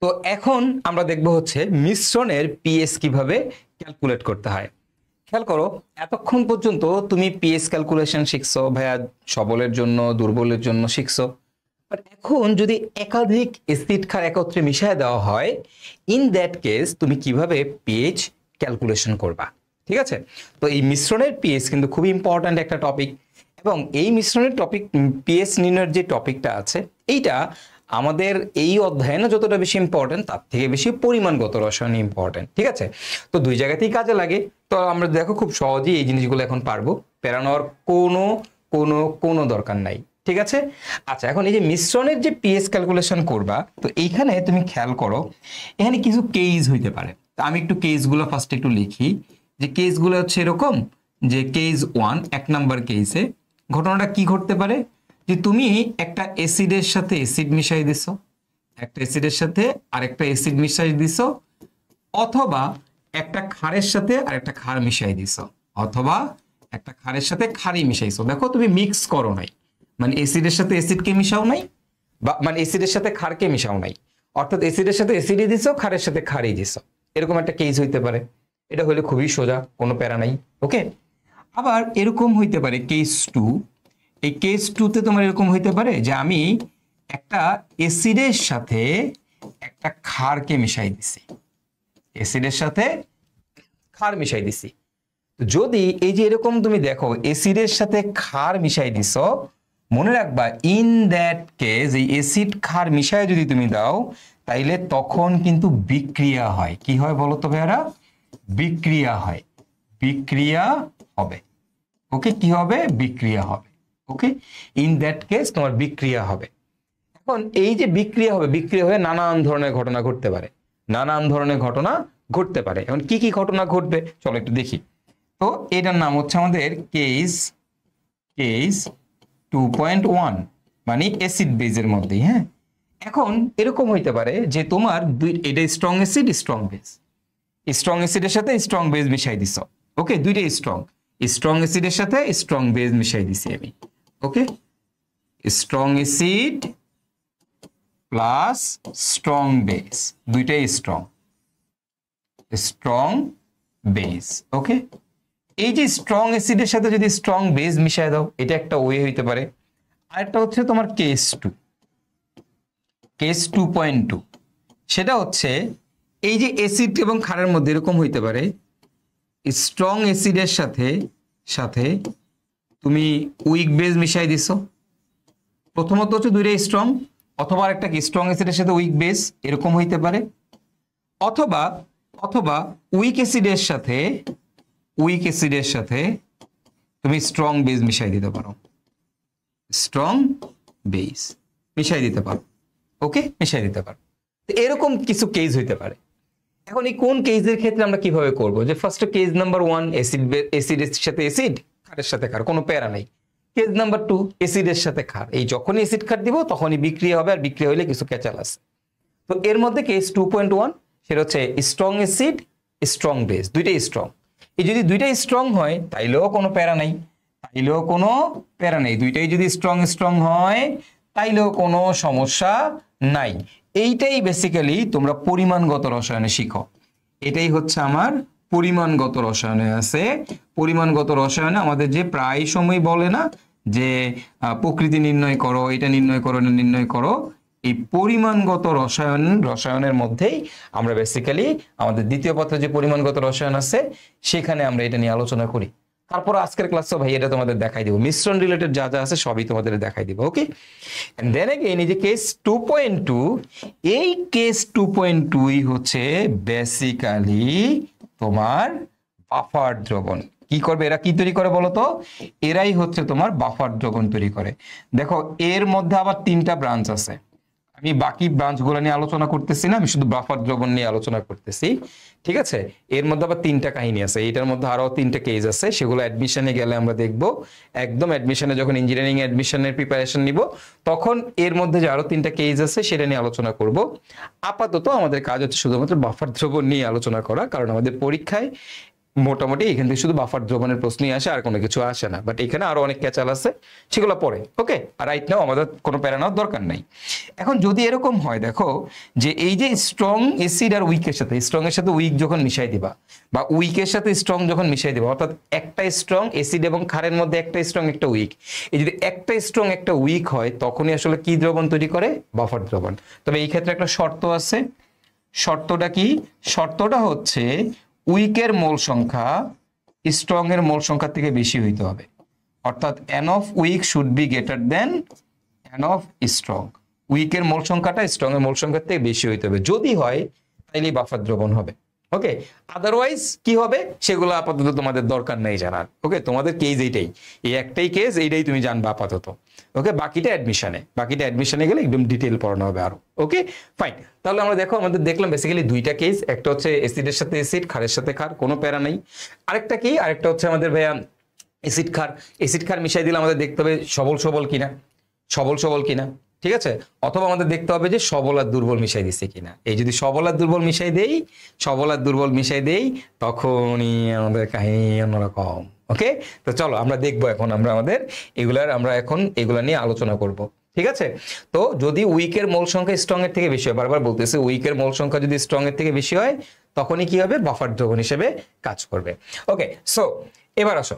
তো এখন আমরা দেখব হচ্ছে মিশ্রণের পিএইচ কিভাবে ক্যালকুলেট করতে হয়। খেয়াল করো, এতক্ষণ পর্যন্ত তুমি পিএইচ ক্যালকুলেশন শিখছো ভাইয়া, সবলের জন্য দুর্বলের জন্য শিখছো। বাট এখন যদি একাধিক অ্যাসিড ক্ষার একত্রে মিশিয়ে দেওয়া হয়, ইন দ্যাট কেস তুমি কিভাবে পিএইচ ক্যালকুলেশন করবা। ঠিক আছে, তো এই মিশ্রণের পিএইচ কিন্তু খুবই ইম্পর্ট্যান্ট একটা টপিক, এবং এই মিশ্রণের টপিক পিএইচ নির্ণয়ের যে টপিকটা আছে এইটা আমাদের এই অধ্যায়ে না যতটা বেশি ইম্পর্টেন্ট তার থেকে বেশি পরিমাণগত রসায়ন ইম্পর্টেন্ট। ঠিক আছে, তো দুই জায়গাতেই কাজে লাগে। তো আমরা দেখো খুব সহজেই এই জিনিসগুলো এখন পারবো, পেরানোর কোনো কোনো কোনো দরকার নাই। ঠিক আছে, আচ্ছা এখন এই যে মিশ্রণের যে পিএইচ ক্যালকুলেশন করবা, তো এইখানে তুমি খেয়াল করো এখানে কিছু কেস হইতে পারে। তো আমি একটু কেসগুলো ফার্স্ট একটু লিখি, যে কেসগুলো হচ্ছে এরকম যে কেস 1 এক নাম্বার কেসে ঘটনাটা কি ঘটতে পারে, যে তুমি একটা অ্যাসিডের সাথে অ্যাসিড মিশাই দিছো, একটা অ্যাসিডের সাথে আরেকটা অ্যাসিড মিশাই দিছো, অথবা একটা ক্ষারের সাথে আরেকটা ক্ষার মিশাই দিছো, অথবা একটা ক্ষারের সাথে ক্ষারই মিশাইছো। দেখো তুমি মিক্স করো নাই, মানে অ্যাসিডের সাথে অ্যাসিডকে মিশাও নাই, বা মানে অ্যাসিডের সাথে ক্ষারকে মিশাও নাই, অর্থাৎ অ্যাসিডের সাথে অ্যাসিডই দিছো, ক্ষারের সাথে ক্ষারই দিছো। এরকম একটা কেস হইতে পারে, এটা হলে খুবই সোজা, কোনো প্যারা নাই। ওকে, আবার এরকম হইতে পারে কেস 2। এই কেস 2তে তোমার এরকম হইতে পারে যে আমি একটা অ্যাসিডের সাথে একটা ক্ষারকে মিশাই দিছি, অ্যাসিডের সাথে ক্ষার মিশাই দিছি। যদি এই যে এরকম তুমি দেখো অ্যাসিডের সাথে ক্ষার মিশাই দিছো, মনে রাখবা ইন দ্যাট কেস এই অ্যাসিড ক্ষার মিশায় যদি তুমি দাও তাইলে তখন কিন্তু বিক্রিয়া হয়। কি হয় বলো তো ভাইয়ারা? বিক্রিয়া হয়, বিক্রিয়া হবে। ওকে, কি হবে? বিক্রিয়া হবে। ওকে, ইন দ্যাট কেস তোমার বিক্রিয়া হবে। এখন এই যে বিক্রিয়া হবে, বিক্রিয়া হয়ে নানান ধরনের ঘটনা ঘটতে পারে, নানান ধরনের ঘটনা ঘটতে পারে। এখন কি কি ঘটনা ঘটবে চলো একটু দেখি। তো এটার নাম হচ্ছে আমাদের কেস কেস 2.1, মানে অ্যাসিড বেজের মধ্যেই। হ্যাঁ, এখন এরকম হইতে পারে যে তোমার এটা strong acid strong base, strong অ্যাসিডের সাথে স্ট্রং বেজ মিশাই দিছ। ওকে, দুইটাই স্ট্রং, স্ট্রং অ্যাসিডের সাথে স্ট্রং বেজ মিশাই দিছি আমি। Okay, strong acid plus strong base, দুইটাই স্ট্রং, স্ট্রং বেজ। ওকে, এই যে স্ট্রং অ্যাসিডের সাথে যদি স্ট্রং বেজ মিশাই দাও, এটা একটা ওয়ে হইতে পারে। আরেকটা হচ্ছে তোমার কেস 2, কেস 2.2, সেটা হচ্ছে এই যে অ্যাসিড এবং ক্ষারের মধ্যে এরকম হইতে পারে স্ট্রং অ্যাসিডের সাথে সাথে তুমি উইক বেজ মিশাই দিছো। প্রথমত হচ্ছে দুইটাই স্ট্রং, অথবা একটা স্ট্রং অ্যাসিডের সাথে উইক বেজ এরকম হইতে পারে, অথবা অথবা উইক অ্যাসিডের সাথে তুমি স্ট্রং বেজ মিশাই দিতে পারো, স্ট্রং বেজ মিশাই দিতে পারো। ওকে, মিশাই দিতে পারো। এরকম কিছু কেস হইতে পারে। এখন এই কোন কেসের ক্ষেত্রে আমরা কিভাবে করব, যে ফার্স্ট কেস নাম্বার 1 অ্যাসিডের সাথে অ্যাসিড, ক্ষারের সাথে ক্ষার, কোনো প্যারা নাই। কেস নাম্বার 2 অ্যাসিডের সাথে ক্ষার, এই যখনই অ্যাসিড ক্ষার দিব তখনই বিক্রিয়া হবে, আর বিক্রিয়া হলে কিছু ক্যাচাল আছে। তো এর মধ্যে কেস 2.1 সেটা হচ্ছে স্ট্রং অ্যাসিড স্ট্রং বেস, দুইটাই স্ট্রং। এই যদি দুইটাই স্ট্রং হয় তাইলেও কোনো প্যারা নাই, তাইলেও কোনো প্যারা নেই। দুইটাই যদি স্ট্রং হয় তাইলেও কোনো সমস্যা নাই। এইটাই বেসিক্যালি তোমরা পরিমাণগত রসায়নে শিখো। এটাই হচ্ছে আমার পরিমাণগত রসায়নে আছে। পরিমাণগত রসায়নে আমাদের যে প্রায় সময় বলে না যে প্রকৃতি নির্ণয় করো, এটা নির্ণয় করো, এটা নির্ণয় করো, এই পরিমাণগত রসায়নের মধ্যেই আমরা বেসিক্যালি আমাদের দ্বিতীয় পত্রে যে পরিমাণগত রসায়ন আছে সেখানে আমরা এটা নিয়ে আলোচনা করি। তারপর আজকের ক্লাসে ভাই এটা তোমাদের দেখাই দিব, মিশ্রণ রিলেটেড যা যা আছে সবই তোমাদের দেখাই দিব। ওকে, এন্ড দেন अगेन এই যে কেস 2.2, এই কেস 2.2ই হচ্ছে বেসিক্যালি তোমার বাফার দ্রবণ। কি করবে এরা, কি তৈরি করে বলো তো? এরাই হচ্ছে তোমার বাফার দ্রবণ তৈরি করে। দেখো এর মধ্যে আবার 3টা ব্রাঞ্চ আছে, আমি বাকি ব্রাঞ্চগুলো নিয়ে আলোচনা করতেছি না, আমি শুধু বাফার দ্রবণ নিয়ে আলোচনা করতেছি। ঠিক আছে, এর মধ্যে আবার 3টা কাহিনী আছে, এটার মধ্যে আরো 3টা কেস আছে, সেগুলো অ্যাডমিশনে গেলে আমরা দেখব। একদম অ্যাডমিশনে যখন ইঞ্জিনিয়ারিং অ্যাডমিশনের প্রিপারেশন নিব তখন এর মধ্যে যে আরো 3টা কেস আছে সেটা নিয়ে আলোচনা করব। আপাতত আমাদের কাজ হচ্ছে শুধুমাত্র বাফার দ্রবণ নিয়ে আলোচনা করা, কারণ আমাদের পরীক্ষায় মোটামুটি এখান থেকে শুধু বাফার দ্রবণের প্রশ্নই আসে, আর কোনো কিছু আসে না। বাট এখানে আরো অনেক ক্যাচাল আছে, সেগুলো পরে। ওকে, আর রাইট নাও আমাদের কোনো প্যারা নেওয়ার দরকার নাই। এখন যদি এরকম হয়, দেখো যে এই যে স্ট্রং এসিড আর উইকের সাথে, স্ট্রং এর সাথে উইক যখন মিশাই দিবা, বা উইকের সাথে স্ট্রং যখন মিশাই দিবা, অর্থাৎ একটা স্ট্রং এসিড এবং ক্ষারের মধ্যে একটা স্ট্রং একটা উইক, এই যদি একটা স্ট্রং একটা উইক হয়, তখনই আসলে কি দ্রবণ তৈরি করে? বাফার দ্রবণ। তবে এই ক্ষেত্রে একটা শর্ত আছে। শর্তটা কি? শর্তটা হচ্ছে উইকের মোল সংখ্যা স্ট্রং এর মোল সংখ্যা থেকে বেশি হইতে হবে। অর্থাৎ n of weak should be greater than n of strong. উইকের মোল সংখ্যাটা স্ট্রং এর মোল সংখ্যার থেকে বেশি হইতে হবে। যদি হয় তাহলে বাফার দ্রবণ হবে। ওকে, আদারওয়াইজ কি হবে সেগুলো আপাতত তোমাদের দরকার নেই জানার। ওকে, তোমাদের কেস এইটাই, এই একটাই কেস, এইটাই তুমি জানবা আপাতত। ওকে, বাকিটা অ্যাডমিশনে গেলে একদম ডিটেইল পড়ানো হবে আরো। Okay fine. তাহলে আমরা দেখো, আমাদের দেখলাম বেসিক্যালি দুইটা কেস, একটা হচ্ছে অ্যাসিডের সাথে অ্যাসিড, ক্ষারের সাথে ক্ষার, কোনো প্যারা নাই। আরেকটা কি? আরেকটা হচ্ছে আমাদের ভাইয়া অ্যাসিড ক্ষার মিশাই দিলে আমাদের দেখতে হবে সবল কিনা, ঠিক আছে? অথবা আমাদের দেখতে হবে যে সবল আর দুর্বল মিশাই দিছে কিনা। এই যদি সবল আর দুর্বল মিশাই দেই তখনই আমাদের কাহিনী অন্যরকম। ওকে, তো চলো আমরা দেখবো এখন, আমরা এখন এগুলা নিয়ে আলোচনা করব। ঠিক আছে, তো যদি উইকের মোল সংখ্যা স্ট্রং এর থেকে বেশি হয়, বারবার বলতেছে উইকের মোল সংখ্যা যদি স্ট্রং এর থেকে বেশি হয়, তখনই কি হবে? বাফার দ্রবণ হিসেবে কাজ করবে। ওকে, সো এবার আসো,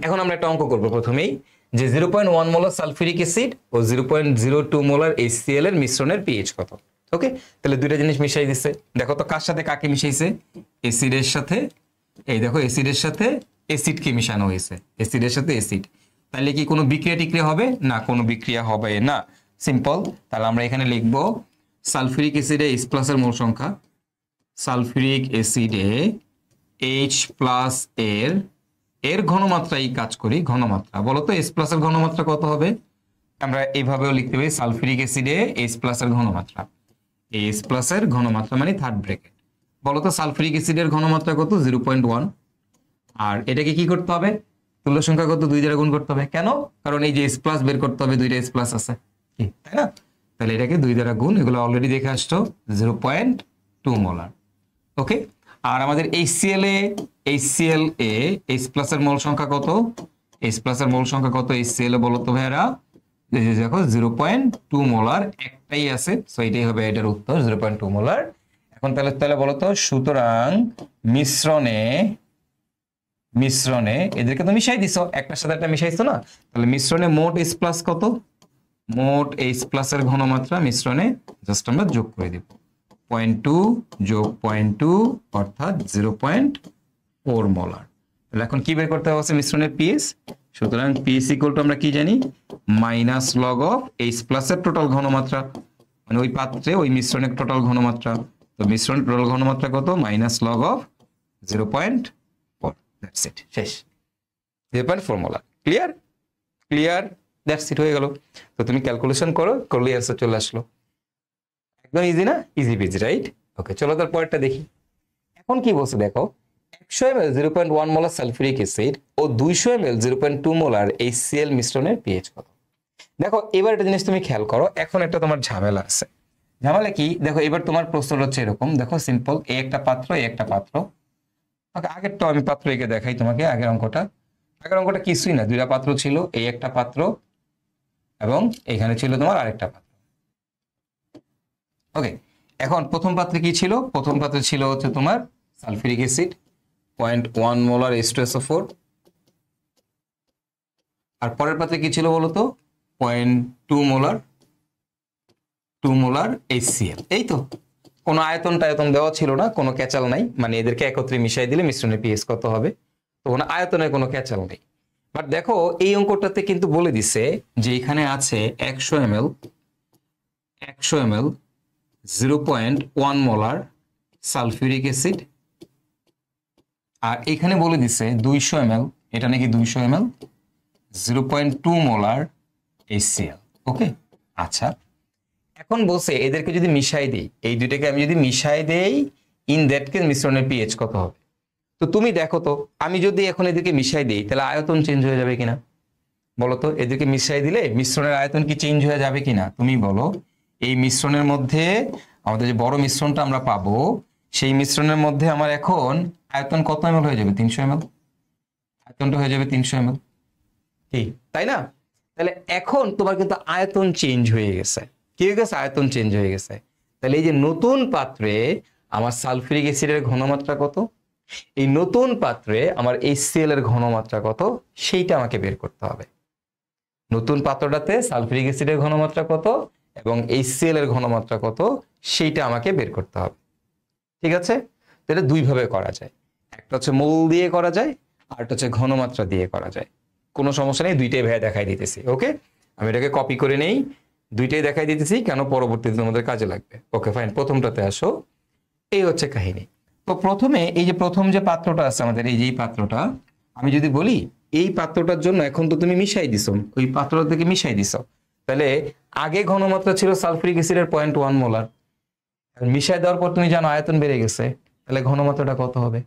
এখন আমরা একটা অঙ্ক করবো প্রথমেই, যে 0.1 মোলার সালফিউরিক অ্যাসিড ও 0.02 মোলার HCl এর মিশ্রণের পিএইচ কত? ওকে, তাহলে দুইটা জিনিস মিশাই দিচ্ছে। দেখো তো কার সাথে কাকে মিশাইছে? অ্যাসিডের সাথে, এই দেখো অ্যাসিডের সাথে অ্যাসিডকে মিশানো হয়েছে, অ্যাসিডের সাথে অ্যাসিড। তাহলে কি কোনো বিক্রিয়া টিক্রিয়া হবে? না, কোনো বিক্রিয়া হবে না, সিম্পল। তাহলে আমরা এখানে লিখবো সালফিউরিক অ্যাসিডে H+ এর মোল সংখ্যা, সালফিউরিক অ্যাসিডে H+ এর ঘনমাত্রাই কাজ করি, ঘনমাত্রা বলো তো H+ এর ঘনমাত্রা কত হবে? আমরা এইভাবেও লিখতে পারি সালফিউরিক অ্যাসিডে H+ এর ঘনমাত্রা, H+ এর ঘনমাত্রা মানে থার্ড ব্র্যাকেট। বলো তো সালফিউরিক অ্যাসিডের ঘনমাত্রা কত? 0.1। আর এটাকে কি করতে হবে? তুল্য সংখ্যা কত? 2 দ্বারা গুণ করতে হবে। কেন? কারণ এই যে H+ বের করতে হবে, দুইটা H+ আছে, তাই না? তাহলে এটাকে 2 দ্বারা গুণ, এগুলো অলরেডি দেখে আসছো, 0.2 মোলার। ওকে, আর আমাদের HCl এ H+ এর মোল সংখ্যা কত? H+ এর মোল সংখ্যা কত HCl এ বলো তো ভাইরা? দেখো 0.2 মোলার, একটাই আছে, সো এটাই হবে এটার উত্তর, 0.2 মোলার। এখন তাহলে বলো তো, সুতরাং মিশ্রণে এদেরকে তো মিশাই দিছো, একটার সাথে একটা মিশাইছো না? তাহলে মিশ্রণে মোট H+ কত? মোট H+ এর ঘনমাত্রা মিশ্রণে জাস্ট আমরা যোগ করে দিব, 0.2 যোগ 0.2 অর্থাৎ 0.4 মোলার। তাহলে এখন কি বের করতে হবে? মিশ্রণের পিএইচ। সুতরাং পিএইচ ইকুয়াল টু আমরা কি জানি? মাইনাস লগ অফ H+ এর টোটাল ঘনমাত্রা, মানে ওই পাত্রে ওই মিশ্রণের টোটাল ঘনমাত্রা। তো মিশ্রণের টোটাল ঘনমাত্রা কত? Minus log of 0.4। That's it, শেষ। 0.4 মোলার। ক্লিয়ার, দ্যাটস ইট, হয়ে গেল। তো তুমি ক্যালকুলেশন করলে অ্যান্সার চলে আসলো। একদম ইজি না? Easy PG, right? ওকে, চলো তার পরেরটা দেখি। এখন কি বলছে দেখো, 100 ml 0.1 মোলার সালফিউরিক অ্যাসিড ও 200 ml 0.2 মোলার HCl মিশ্রণের পিএইচ কত? দেখো এবার একটা জিনিস তুমি খেয়াল করো, এখন একটা তোমার ঝামেলা আছে। ঝামেলা কি? দেখো এবার তোমার প্রশ্নটা হচ্ছে এরকম, দেখো সিম্পল, এই একটা পাত্র, এই একটা পাত্র। ওকে, আগেরটা আমি পাত্র এঁকে দেখাই তোমাকে। আগের অঙ্কটা কিছুই না, দুইটা পাত্র ছিল, এই একটা পাত্র এবং এখানে ছিল তোমার আরেকটা পাত্র। ওকে, এখন প্রথম পাত্রে কি ছিল? প্রথম পাত্রে ছিল হচ্ছে তোমার সালফিউরিক অ্যাসিড 0.1 মোলার H2SO4, আর পরের পাত্রে কি ছিল বলতো? 0.2 মোলার HCl। এই তো, কোনো আয়তন দেওয়া ছিল না, কোনো ক্যাচাল নাই, মানে এদেরকে একত্রে মিশাই দিলে মিশ্রণের পিএইচ কত হবে, তো কোনো আয়তনের কোনো ক্যাচাল নেই। বাট দেখো এই অঙ্কটাতে কিন্তু বলে দিছে যে এখানে আছে 100 ml 0.1 মোলার সালফিউরিক অ্যাসিড, আর এখানে বলে দিছে 200 ml, এটা নাকি 200 ml 0.2 মোলার HCl। ওকে, আচ্ছা, এখন বলছে এদেরকে যদি মিশাই দেই, এই দুইটাকে আমি যদি মিশাই দেই, ইন দ্যাট কেস মিশ্রণের পিএইচ কত হবে? তো তুমি দেখো তো, আমি যদি এখন এদেরকে মিশাই দিই তাহলে আয়তন চেঞ্জ হয়ে যাবে কিনা বলো তো? এদেরকে মিশাই দিলে মিশ্রণের আয়তন কি চেঞ্জ হয়ে যাবে কিনা তুমি বলো? এই মিশ্রণের মধ্যে আমাদের যে বড় মিশ্রণটা আমরা পাবো, সেই মিশ্রণের মধ্যে আমার এখন আয়তন কত ml হয়ে যাবে? 300 ml। আয়তনটা হয়ে যাবে 300 ml, কি তাই না? তাহলে এখন তোমার কিন্তু আয়তন চেঞ্জ হয়ে গেছে। কি হয়ে গেছে? আয়তন চেঞ্জ হয়ে গেছে। তাহলে এই যে নতুন পাত্রে আমার সালফিউরিক অ্যাসিডের ঘনমাত্রা কত, এই নতুন পাত্রে আমার HCl এর ঘনমাত্রা কত, সেইটা আমাকে বের করতে হবে। নতুন পাত্রটাতে সালফিউরিক অ্যাসিডের ঘনমাত্রা কত এবং HCl এর ঘনমাত্রা কত, সেইটা আমাকে বের করতে হবে। ঠিক আছে? তো এটা দুইভাবে করা যায়, একটা হচ্ছে মোল দিয়ে করা যায়, আর একটা হচ্ছে ঘনমাত্রা দিয়ে করা যায়। কোনো সমস্যা নেই, দুইটাই ভাইয়া দেখাই দিতেছি। ওকে, আমি এটাকে কপি করে নেই, দুইটাই দেখাই দিতেছি, কেন পরবর্তীতে তোমাদের কাজে লাগবে। ওকে ফাইন, প্রথমটাতে আসো। এই হচ্ছে কাহিনী। তো প্রথমে এই যে প্রথম যে পাত্রটা আছে আমাদের, এই যে এই পাত্রটা, আমি যদি বলি এই পাত্রটার জন্য এখন তো তুমি মিশাই দিছো, ওই পাত্রটা থেকে মিশাই দিছো, তাহলে আগে ঘনমাত্রা ছিল সালফিউরিক অ্যাসিডের 0.1 মোলার, মিশাই দেওয়ার পর তুমি জানো আয়তন বেড়ে গেছে, তাহলে ঘনমাত্রাটা কত হবে?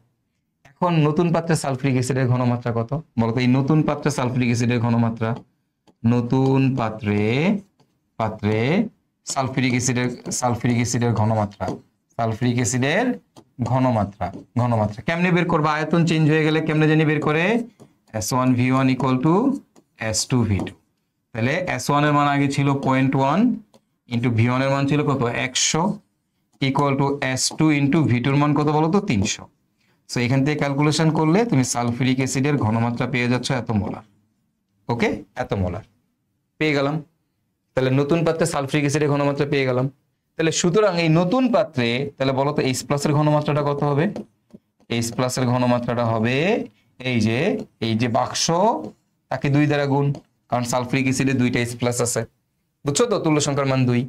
এখন নতুন পাত্রে সালফিউরিক অ্যাসিডের ঘনমাত্রা কত বলতো? এই নতুন পাত্রে সালফিউরিক অ্যাসিডের ঘনমাত্রা, নতুন পাত্রে পাত্রে সালফিউরিক অ্যাসিডের ঘনমাত্রা, সালফিউরিক অ্যাসিডের ঘনমাত্রা, ঘনমাত্রা কেমনে বের করবে? আয়তন চেঞ্জ হয়ে গেলে কেমনে জানি বের করে? S1V1 = S2V2। তাহলে S1 এর মান আগে ছিল 0.1 ইন্টু V1 এর মান ছিল কত? 100 = S2 ইন্টু V2 এর মান কত বলো তো? 300। সো এখান থেকে ক্যালকুলেশন করলে তুমি সালফিউরিক অ্যাসিডের ঘনমাত্রা পেয়ে যাচ্ছ এত মোলার। ওকে, এত মোলার পেয়ে গেলাম। তাহলে নতুন পাত্রে সালফিউরিক অ্যাসিডের ঘনমাত্রা পেয়ে গেলাম। তাহলে সুতরাং এই নতুন পাত্রে তাহলে বলো তো H+ এর ঘনমাত্রাটা কত হবে? H+ এর ঘনমাত্রাটা হবে এই যে বাক্স, তাকে 2 দ্বারা গুণ, কারণ সালফিউরিক অ্যাসিডে 2টা H+ আছে, বুঝছো তো? তুল্য সংখ্যার মান 2।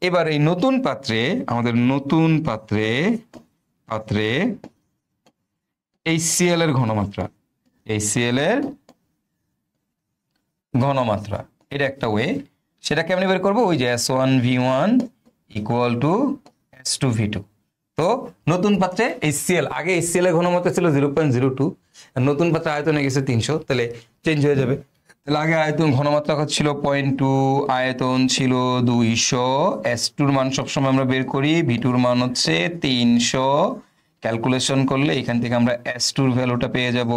এবার এই নতুন পাত্রে, আমাদের নতুন পাত্রে HCl এর ঘনমাত্রা, HCl এর ঘনমাত্রা, এটা একটা ওয়ে। সেটা কেমনে বের করবো? ওই যে S1V1 = S2V2। তো নতুন পাত্রে HCl, আগে HCl এর ঘনমাত্রা ছিল 0.02, আর নতুন পাত্রে আয়তন হয়ে গেছে 300, তাহলে চেঞ্জ হয়ে যাবে। তাহলে আগে আয়তন ঘনমাত্রা ছিল 0.2, আয়তন ছিল 200, S2 এর মান সবসময় আমরা বের করি, V2 এর মান হচ্ছে 300। ক্যালকুলেশন করলে এখান থেকে আমরা S2 এর ভ্যালুটা পেয়ে যাব,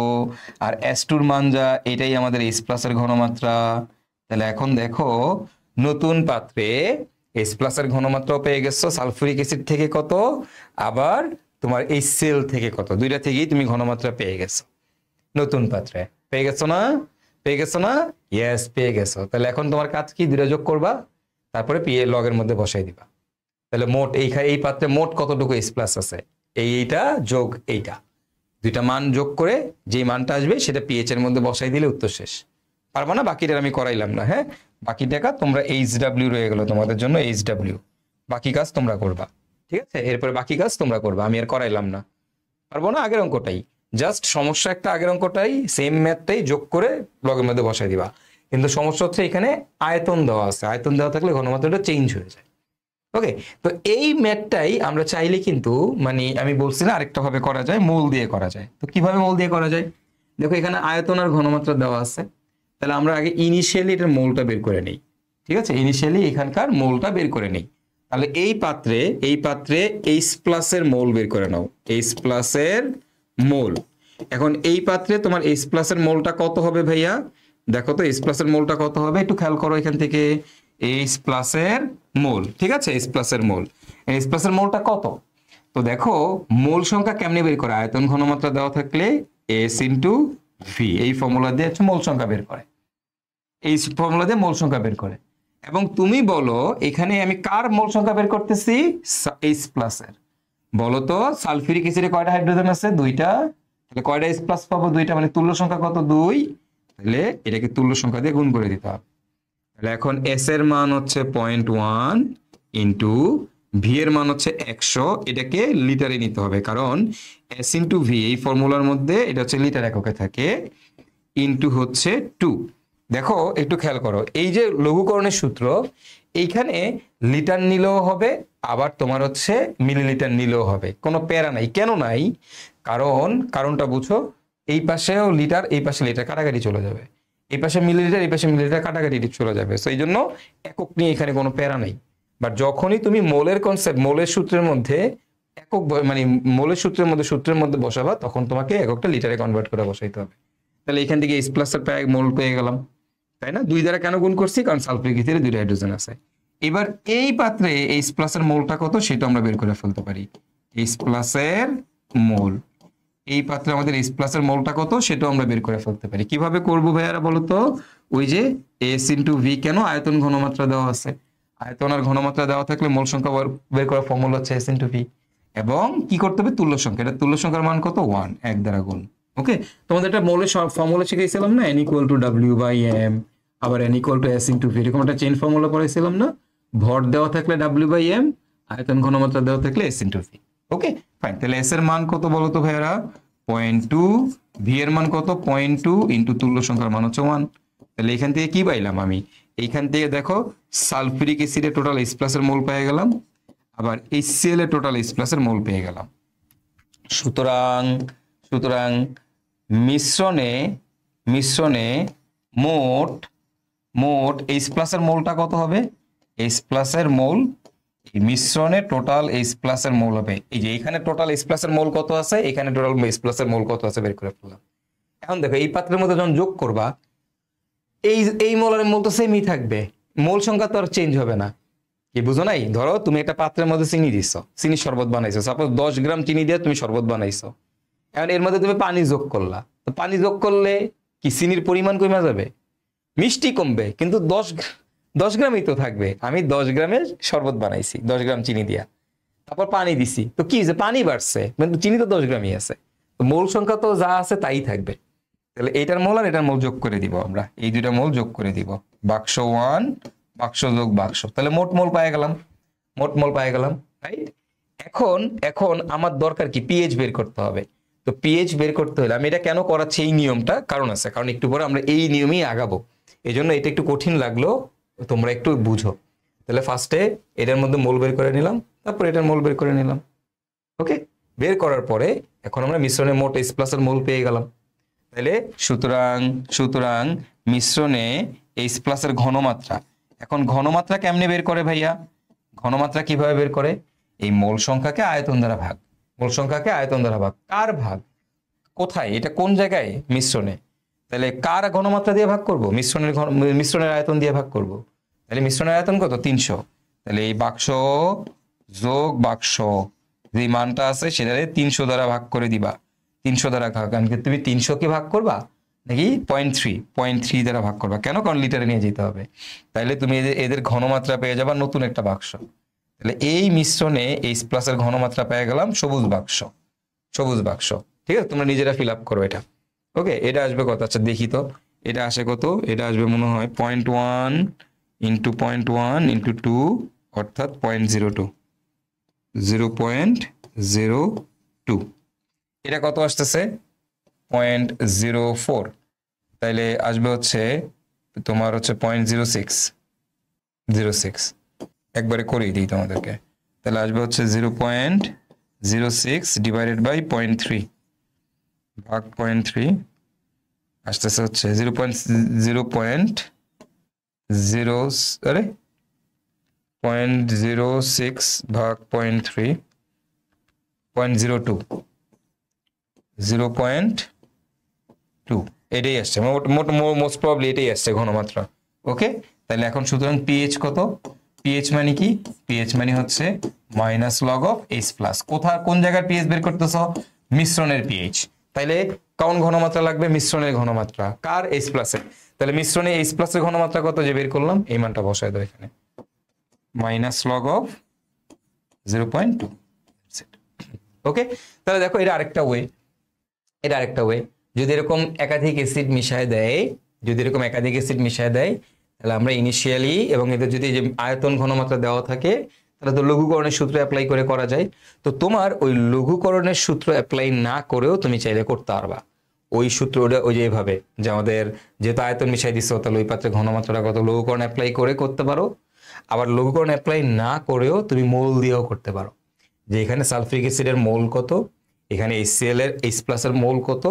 আর S2 এর মান যা, এটাই আমাদের H+ এর ঘনমাত্রা। তাহলে এখন দেখো নতুন পাত্রে H+ এর ঘনমাত্রাও পেয়ে গেছো সালফিউরিক অ্যাসিড থেকে কত, আবার তোমার HCl থেকে কত, দুইটা থেকেই তুমি ঘনমাত্রা পেয়ে গেছো। নতুন পাত্রে পেয়ে গেছো না? পেয়ে গেছো না? ইয়েস, পেয়ে গেছো। তাহলে এখন তোমার কাজ কি? দুইটা যোগ করবা, তারপরে পি এর লগের মধ্যে বসাই দিবা। তাহলে মোট এই পাত্রে মোট কতটুকু H+ আছে, এইটা যোগ এইটা, দুইটা মান যোগ করে যে মানটা আসবে সেটা পিএইচ এর মধ্যে বসাই দিলে উত্তর শেষ। পারবো না? বাকিটা আমি করাইলাম না। হ্যাঁ, বাকি টাকা তোমরা HW রয়ে গেল তোমাদের জন্য, HW। বাকি কাজ তোমরা করবা, ঠিক আছে? এরপরে বাকি কাজ তোমরা করবা, আমি আর করাইলাম না। পারবো না? আগের অঙ্কটাই, জাস্ট সমস্যা একটা, আগের অঙ্কটাই সেম ম্যাথটাই যোগ করে ব্লগের মধ্যে বসাই দিবা। কিন্তু সমস্যা হচ্ছে এখানে আয়তন দেওয়া আছে, আয়তন দেওয়া থাকলে ঘনমাত্রাটা চেঞ্জ হয়ে যায়। ওকে, তো এই ম্যাথটাই আমরা চাইলে কিন্তু, মানে আমি বলছি না আরেকটা ভাবে করা যায়, মোল দিয়ে করা যায়। তো কিভাবে মোল দিয়ে করা যায়? দেখো এখানে আয়তন আর ঘনমাত্রা দেওয়া আছে, তাহলে আমরা আগে ইনিশিয়ালি এটার মোলটা বের করে নেই। ঠিক আছে, ইনিশিয়ালি এখানকার মোলটা বের করে নেই। তাহলে এই পাত্রে H+ এর মোল বের করে নাও, H+ এর মোল। এখন এই পাত্রে তোমার H+ এর মোলটা কত হবে ভাইয়া? দেখো তো H+ এর মোলটা কত হবে, একটু খেয়াল করো এখান থেকে। H+ এর মোল, ঠিক আছে, H+ এর মোল, H+ এর মোলটা কত? তো দেখো মোল সংখ্যা কেমনে বের করে? আয়তন ঘনমাত্রা দেওয়া থাকলে S × V, এই ফর্মুলা দিয়ে মোল সংখ্যা বের করে, এই ফর্মুলা দিয়ে মোল সংখ্যা বের করে। এবং তুমি বলো এখানে আমি কার মোল সংখ্যা বের করতেছি? H+ এর। বলো তো সালফিউরিক অ্যাসিডে কয়টা হাইড্রোজেন আছে? 2টা। তাহলে কয়টা H+ পাবো? 2টা, মানে তুল্য সংখ্যা কত? 2। তাহলে এটাকে তুল্য সংখ্যা দিয়ে গুণ করে দিতে হবে। তাহলে এখন S এর মান হচ্ছে 0.1 ইন্টু V এর মান হচ্ছে 100, এটাকে লিটারে নিতে হবে, কারণ S × V এই ফর্মুলার মধ্যে এটা হচ্ছে লিটার এককে থাকে, ইন্টু হচ্ছে 2। দেখো একটু খেয়াল করো, এই যে লঘুকরণের সূত্র, এইখানে লিটার নিলেও হবে, আবার তোমার হচ্ছে মিলিলিটার নিলেও হবে, কোনো প্যারা নাই। কেন নাই? কারণটা বুঝো, এই পাশেও লিটার, এই পাশে লিটার, কাটাকাটি চলে যাবে, এই পাশে মিলিলিটার, এই পাশে মিলিলিটার, কাটাকাটি চলে যাবে। তো এই জন্য একক নিয়ে এখানে কোনো প্যারা নাই। বাট যখনই তুমি মোলের কনসেপ্ট, মোলের সূত্রের মধ্যে একক মানে মোলের সূত্রের মধ্যে বসাবা, তখন তোমাকে এককটা লিটারে কনভার্ট করে বসাইতে হবে। তাহলে এখান থেকে H প্লাস এর মোল পেয়ে গেলাম, তাই না? 2 দ্বারা কেন গুণ করছি? কারণ সালফিউরিক অ্যাসিডে 2টা হাইড্রোজেন আছে। এবার এই পাত্রে H প্লাস এর মোলটা কত সেটা আমরা বের করে ফেলতে পারি। H প্লাস এর মোল, এই পাত্রে আমাদের H প্লাস এর মোলটা কত সেটাও আমরা বের করে ফেলতে পারি। কিভাবে করব ভাইয়ারা বলো তো? ওই যে S ইনটু V, কেন? আয়তন ঘনমাত্রা দেওয়া আছে, আয়তন আর ঘনমাত্রা দেওয়া থাকলে মোল সংখ্যা বের করার ফর্মুলা হচ্ছে S ইনটু V। এবং কি করতে হবে? তুল্য সংখ্যা, এটা তুল্য সংখ্যার মান কত? 1, 1 দ্বারা গুণ। ওকে, তোমাদের একটা মোলের ফর্মুলা শিখাইছিলাম না, N ইকুয়াল টু W/M, আবার N equal to S into V, এরকম একটা চেইন ফর্মুলা পড়াইছিলাম না? ভর দেওয়া থাকলে W/M, আয়তন ঘনমাত্রা দেওয়া থাকলে S into V। Okay fine, তাহলে S এর মান কত বলো তো ভাইয়ারা? 0.2, V এর মান কত? 0.2 ইনটু তুল্য সংখ্যার মান হচ্ছে 1। তাহলে এখান থেকে কি পাইলাম আমি? এইখান থেকে দেখো সালফিউরিক অ্যাসিডে টোটাল H প্লাস এর মোল পেয়ে গেলাম, আবার HCl এ টোটাল H প্লাস এর মোল পেয়ে গেলাম। সুতরাং মিশ্রণে মোট H প্লাস এর মোলটা কত হবে? H প্লাস এর মোল, মিশ্রণে টোটাল H প্লাস এর মোল হবে। এই যে এখানে টোটাল H প্লাস এর মোল কত আছে, এখানে টোটাল H প্লাস এর মোল কত আছে বের করে ফেললাম। এখন দেখো এই পাত্রের মধ্যে যখন যোগ করবা, এই মোলের মোল তো সেমই থাকবে, মোল সংখ্যা তো আর চেঞ্জ হবে না। কি বুঝো নাই? ধরো তুমি একটা পাত্রের মধ্যে চিনি দিছো, চিনি শরবত বানাইছো, সাপোজ 10 গ্রাম চিনি দিয়ে তুমি শরবত বানাইছো। এখন এর মধ্যে তুমি পানি যোগ করলা, তো পানি যোগ করলে কি চিনির পরিমাণ কমে যাবে? মিষ্টি কমবে, কিন্তু 10 গ্রামই তো থাকবে। আমি 10 গ্রামের শরবত বানাইছি 10 গ্রাম চিনি দিয়া, তারপর পানি দিছি, তো কি যে পানি বাড়ছে, কিন্তু চিনি তো 10 গ্রামই আছে, তো মোল সংখ্যা তো যা আছে তাই থাকবে। তাহলে এটার মোল আর এটার মোল যোগ করে দিব আমরা, এই দুইটা মোল যোগ করে দিব, বাক্স 1 বাক্স যোগ বাক্স, তাহলে মোট মোল পেয়ে গেলাম, রাইট? এখন আমার দরকার কি? পিএইচ বের করতে হবে। তো পিএইচ বের করতে হলে আমি এটা কেন করাচ্ছি এই নিয়মটা, কারণ আছে, কারণ একটু পরে আমরা এই নিয়মেই আগাবো, এই জন্য এটা একটু কঠিন লাগলো, তোমরা একটু বুঝো। তাহলে ফার্স্টে এটার মধ্যে মোল বের করে নিলাম, তারপর এটার মোল বের করে নিলাম। ওকে, বের করার পরে এখন আমরা মিশ্রণে মোট H প্লাস এর মোল পেয়ে গেলাম। তাহলে সুতরাং মিশ্রণে H প্লাস এর ঘনমাত্রা, এখন ঘনমাত্রা কেমনে বের করে ভাইয়া? ঘনমাত্রা কিভাবে বের করে? এই মোল সংখ্যাকে আয়তন দ্বারা ভাগ, কার ভাগ? কোথায়? এটা কোন জায়গায়? মিশ্রণে। তাহলে কার ঘনমাত্রা দিয়ে ভাগ করব? মিশ্রণের আয়তন দিয়ে ভাগ করব। তাহলে মিশ্রণের আয়তন কত? 300। তাহলে এই বাক্স যোগ বাক্স যে মানটা আছে সেটারে 300 দ্বারা ভাগ করে দিবা, 300 দ্বারা ভাগ, কারণ তুমি 300 কে ভাগ করবা নাকি 0.3 দ্বারা ভাগ করবা, কেন? কারণ লিটারে নিয়ে যেতে হবে। তাহলে তুমি এদের ঘনমাত্রা পেয়ে যাবা নতুন একটা বাক্স। তাহলে এই মিশ্রণে H প্লাস এর ঘনমাত্রা পেয়ে গেলাম সবুজ বাক্স। ঠিক আছে, তোমরা নিজেরা ফিল আপ করো এটা। ওকে, এটা আসবে কত? আচ্ছা দেখি তো, এটা আসে কত? এটা আসবে মনে হয় 0.1 ইন্টু 0.1 ইন্টু 2, অর্থাৎ 0.02। এটা কত আসতেছে? 0.04। তাইলে আসবে হচ্ছে তোমার হচ্ছে 0.06। একবারে করেই দিই তোমাদেরকে। তাহলে আসবে হচ্ছে 0.06 ডিভাইডেড বাই 0.3 ভাগ 0.3 আসতেছে হচ্ছে 0.06 ভাগ 0.3 0.02 0.2, এটাই আসছে মোস্ট প্রবাবলি এটাই আসছে ঘনমাত্রা। ওকে, তাহলে এখন সুতরাং পিএইচ কত? পিএইচ মানে কি? পিএইচ মানে হচ্ছে minus log of H plus. কোন জায়গার পিএইচ বের করতেছো? মিশ্রণের পিএইচ। তাইলে কোন ঘনমাত্রা লাগবে? মিশ্রণের ঘনমাত্রা। কার? H প্লাস এর। তাহলে মিশ্রণে H প্লাস এর ঘনমাত্রা কত যে বের করলাম, এই মানটা বসায় দাও এখানে, মাইনাস লগ অফ 0.2। ওকে, তাহলে দেখো এটা আরেকটা ওয়ে, যদি এরকম একাধিক অ্যাসিড মিশায় দেয়, তাহলে আমরা ইনিশিয়ালি, এবং এদের যদি যে আয়তন ঘনমাত্রা দেওয়া থাকে, তাহলে তো লঘুকরণের সূত্র অ্যাপ্লাই করে করা যায়। তো তোমার ওই লঘুকরণের সূত্র অ্যাপ্লাই না করেও তুমি চাইলে করতে পারবা ওই সূত্র, ওই যে এভাবে, যে আমাদের যেহেতু আয়তন মিশাই দিচ্ছ, তাহলে ওই পাত্রে ঘনমাত্রাটা কত, লঘুকরণ অ্যাপ্লাই করে করতে পারো। আবার লঘুকরণ অ্যাপ্লাই না করেও তুমি মোল দিয়েও করতে পারো, যে এখানে সালফিউরিক অ্যাসিডের মোল কত, এখানে HCl এর H প্লাস এর মোল কত,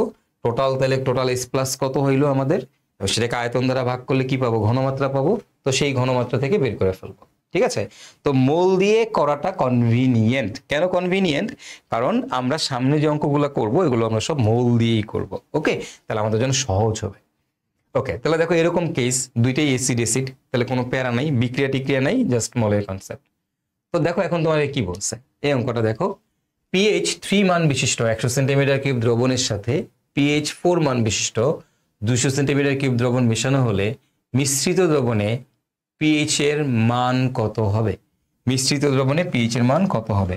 তাহলে টোটাল H প্লাস কত হইলো আমাদের, সেটাকে আয়তন দ্বারা ভাগ করলে কি পাবো? ঘনমাত্রা পাবো। তো সেই ঘনমাত্রা থেকে বের করে ফেলবো। ঠিক ঠিক আছে? তো মোল দিয়ে করাটা কনভিনিয়েন্ট। কেন কনভিনিয়েন্ট? কারণ আমরা সামনে যে অঙ্কগুলো করব এগুলো আমরা সব মোল দিয়েই করব। ওকে, তাহলে আমাদের জন্য সহজ হবে। ওকে, তাহলে দেখো এরকম কেস, দুইটাই অ্যাসিড অ্যাসিড, তাহলে কোনো প্যারা নাই, বিক্রিয়া টিক্রিয়া নাই, জাস্ট মলের কনসেপ্ট। তো দেখো এখন তোমাকে কি বলছে এই অঙ্কটা দেখো, পিএইচ 3 মান বিশিষ্ট 100 সেন্টিমিটার কিউব দ্রবণের সাথে পিএইচ 4 মান বিশিষ্ট 200 সেন্টিমিটার কিউব দ্রবণ মেশানো হলে মিশ্রিত দ্রবণে পিএইচ এর মান কত হবে? মিশ্রিত দ্রবণে পিএইচ এর মান কত হবে?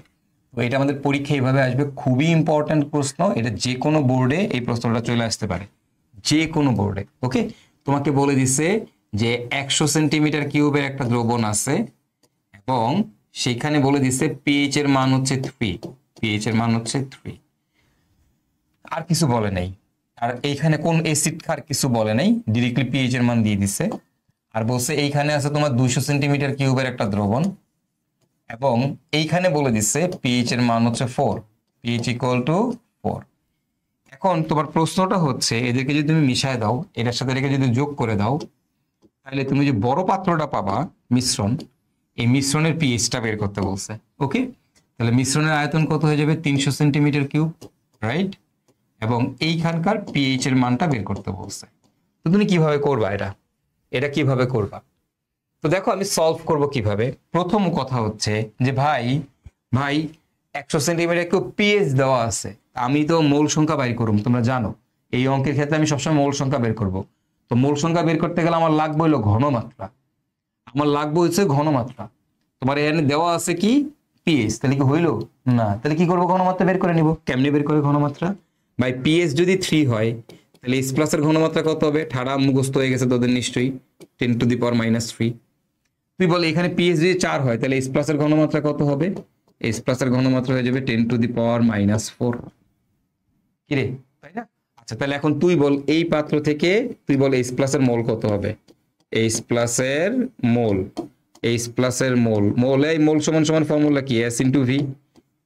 তো এটা আমাদের পরীক্ষায় এইভাবে আসবে, খুবই ইম্পর্টেন্ট প্রশ্ন এটা, যে কোনো বোর্ডে এই প্রশ্নটা চলে আসতে পারে, যে কোনো বোর্ডে। ওকে, তোমাকে বলে দিছে যে 100 সেন্টিমিটার কিউবের একটা দ্রবণ আছে এবং সেখানে বলে দিছে পিএইচ এর মান হচ্ছে 3, পিএইচ এর মান হচ্ছে 3, আর কিছু বলে নাই। আর এইখানে কোন অ্যাসিড খার কিছু বলে নাই, ডাইরেক্টলি পিএইচ এর মান দিয়ে দিছে। আর বলছে এইখানে আছে তোমার 200 সেন্টিমিটার কিউবের একটা দ্রবণ এবং এইখানে বলে দিছে পিএইচ এর মান হচ্ছে 4, পিএইচ ইকুয়াল টু 4। এখন তোমার প্রশ্নটা হচ্ছে এদেরকে যদি তুমি মিশায় দাও, এটার সাথে এটাকে যদি যোগ করে দাও, তাহলে তুমি যে বড় পাত্রটা পাবা মিশ্রণ, এই মিশ্রণের পিএইচটা বের করতে বলছে। ওকে, তাহলে মিশ্রণের আয়তন কত হয়ে যাবে? 300 সেন্টিমিটার কিউব, রাইট? এবং এইখানকার পিএইচ এর মানটা বের করতে বলছে। তো তুমি কিভাবে করবা এটা কিভাবে করবা? তো দেখো আমি সলভ করব কিভাবে। প্রথম কথা হচ্ছে যে ভাই 100 সেন্টিমিটার কিউব পিএইচ দেওয়া আছে, আমি তো মোল সংখ্যা বের করব। তোমরা জানো এই অঙ্কের ক্ষেত্রে আমি সবসময় মোল সংখ্যা বের করব। তো মোল সংখ্যা বের করতে গেলে আমার লাগবে হলো ঘনমাত্রা, আমার লাগবে হচ্ছে ঘনমাত্রা। তোমার এখানে দেওয়া আছে কি পিএইচ, তাহলে কি হইলো না? তাহলে কি করবো? ঘনমাত্রা বের করে নিব। কেমনে বের করে ঘনমাত্রা? ভাই পিএইচ যদি 3 হয় তাহলে এইচ প্লাস এর ঘনমাত্রা কত হবে? ঠাড়া মুখস্থ হয়ে গেছে তোদের নিশ্চয়ই, 10 টু দি পাওয়ার -3। তুই বলে এখানে পিএইচ যদি 4 হয় তাহলে এইচ প্লাস এর ঘনমাত্রা কত হবে? এইচ প্লাস এর ঘনমাত্রা হয়ে যাবে 10 টু দি পাওয়ার -4। কি রে, তাই না? আচ্ছা, তাহলে এখন তুই বল এই পাত্র থেকে তুই বল এইচ প্লাস এর মোল কত হবে? এইচ প্লাস এর মোল, এইচ প্লাস এর মোল, এই মোল সমান সমান ফর্মুলা কি? S into V.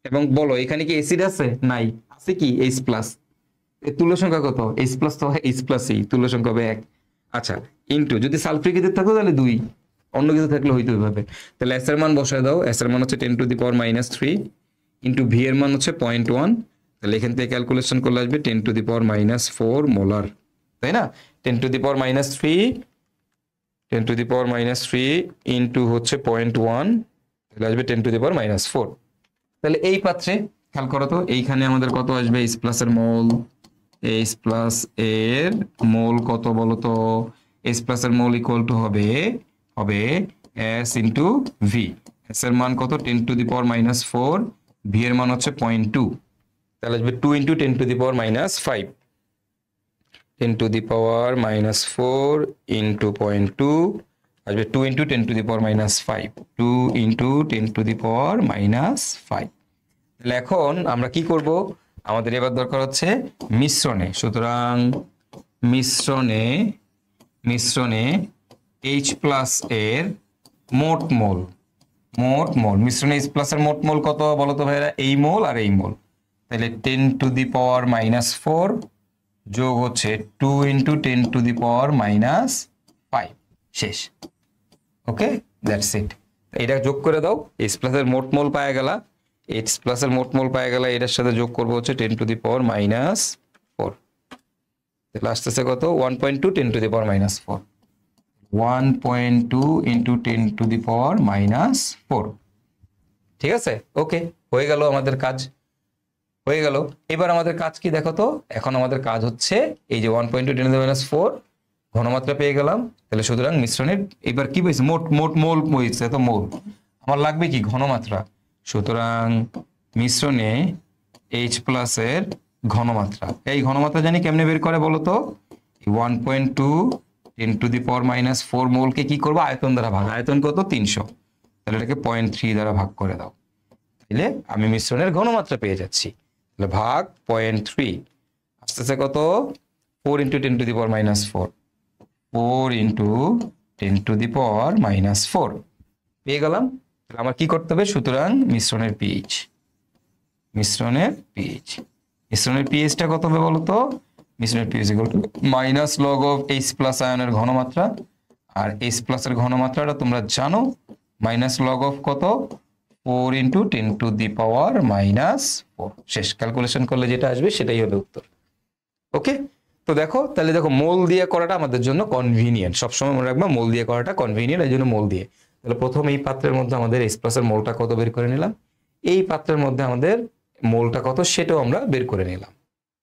এবং বলো এখানে কি অ্যাসিড আছে? নাই, আছে কি এইচ প্লাস। তুল্য সংখ্যা কত? এইচ প্লাস তো এইচ প্লাস এই তুল্য সংখ্যা হবে 1। আচ্ছা, ইন্টু যদি সালফিউরিক অ্যাসিড থাকতো তাহলে 2, অন্য কিছু থাকলে হইতো ওইভাবে। তাহলে এস এর মান বসায় দাও, এস এর মান হচ্ছে 10 to the power -3 into V এর মান হচ্ছে 0.1। তাহলে এখান থেকে ক্যালকুলেশন করলে আসবে 10 টু দি পাওয়ার -4 মোলার, তাই না? 10 to the power -3, 10 to the power -3 into হচ্ছে 0.1, তাহলে আসবে 10 টু দি পাওয়ার -4। তাহলে এই পাত্রে খেয়াল করো তো, এইখানে আমাদের কত আসবে? এইচ প্লাস এর মোল, এইচ প্লাস এর মোল কত বলো তো? এইচ প্লাস এর মোল ইকুয়াল টু হবে এস ইন্টু ভি। এস এর মান কত? 10 টু দি পাওয়ার -4, ভি এর মান হচ্ছে 0.2, তাহলে আসবে 2 into 10 to the power -5, 10 to the power -4 into 0.2 আসবে 2 into 10 to the power -5, 2 into 10 to the power -5। তাহলে এখন আমরা কি করব? আমাদের এবার দরকার হচ্ছে মিশ্রণে। সুতরাং মিশ্রণে এইচ প্লাস এর মোট মোল, মিশ্রণে এইচ প্লাস এর মোট মোল কত বলো তো ভাইরা? এই মোল আর এই মোল। তাহলে 10 টু দি পাওয়ার -4 যোগ হচ্ছে 2 ইন্টু 10 টু দি পাওয়ার -5, শেষ। ওকে, দ্যাটস ইট। এটা যোগ করে দাও, এইচ প্লাস এর মোট মোল পাওয়া গেল, এইচ প্লাস এর মোট মোল পাওয়া গেল, এটার সাথে যোগ করবো হচ্ছে 10 টু দি পাওয়ার -4। তাহলে আসতেছে কত? 1.2 10 to the power -4, 1.2 into 10 to the power -4। ঠিক আছে, ওকে, হয়ে গেল আমাদের কাজ, হয়ে গেল। এবার আমাদের কাজ কি দেখো তো? এখন আমাদের কাজ হচ্ছে এই যে 1.2 10 টু দি -4 ঘনমাত্রা পেয়ে গেলাম। তাহলে সুতরাং মিশ্রণের এবার কি পেয়েছে? মোট মোল হয়েছে, তো মোল আমার লাগবে কি? ঘনমাত্রা। সুতরাং মিশ্রণে এইচ প্লাস এর ঘনমাত্রা, এই ঘনমাত্রা জানি কেমনে বের করে বলো তো? 1.2 10 টু দি পাওয়ার -4 মোলকে কি করবো? আয়তন দ্বারা ভাগ। আয়তন কত? 300। তাহলে এটাকে 0.3 দ্বারা ভাগ করে দাও, তাহলে আমি মিশ্রণের ঘনমাত্রা পেয়ে যাচ্ছি। তাহলে ভাগ 0.3 আসতেছে কত? 4 into 10 to the power -4, 4 into 10 to the power -4 পেয়ে গেলাম। তাহলে আমার কি করতে হবে? সুতরাং মিশ্রণের পিএইচটা কত হবে বলো তো? মিশ্রণের pH equal to minus log of H plus আয়নের ঘনমাত্রা। আর এইচ প্লাস এর ঘনমাত্রাটা তোমরা জানো মাইনাস লগ অফ কত 4 ইন্টু 10⁻⁻4। শেষ, ক্যালকুলেশন করলে যেটা আসবে সেটাই হবে উত্তর। ওকে, তো দেখো তাহলে দেখো মোল দিয়ে করাটা আমাদের জন্য কনভিনিয়েন্ট, সবসময় মনে রাখবা মোল দিয়ে করাটা কনভিনিয়েন্ট, এই জন্য মোল দিয়ে। তাহলে প্রথম এই পাত্রের মধ্যে আমাদের H+ এর মোলটা কত বের করে নিলাম, এই পাত্রের মধ্যে আমাদের মোলটা কত সেটাও আমরা বের করে নিলাম।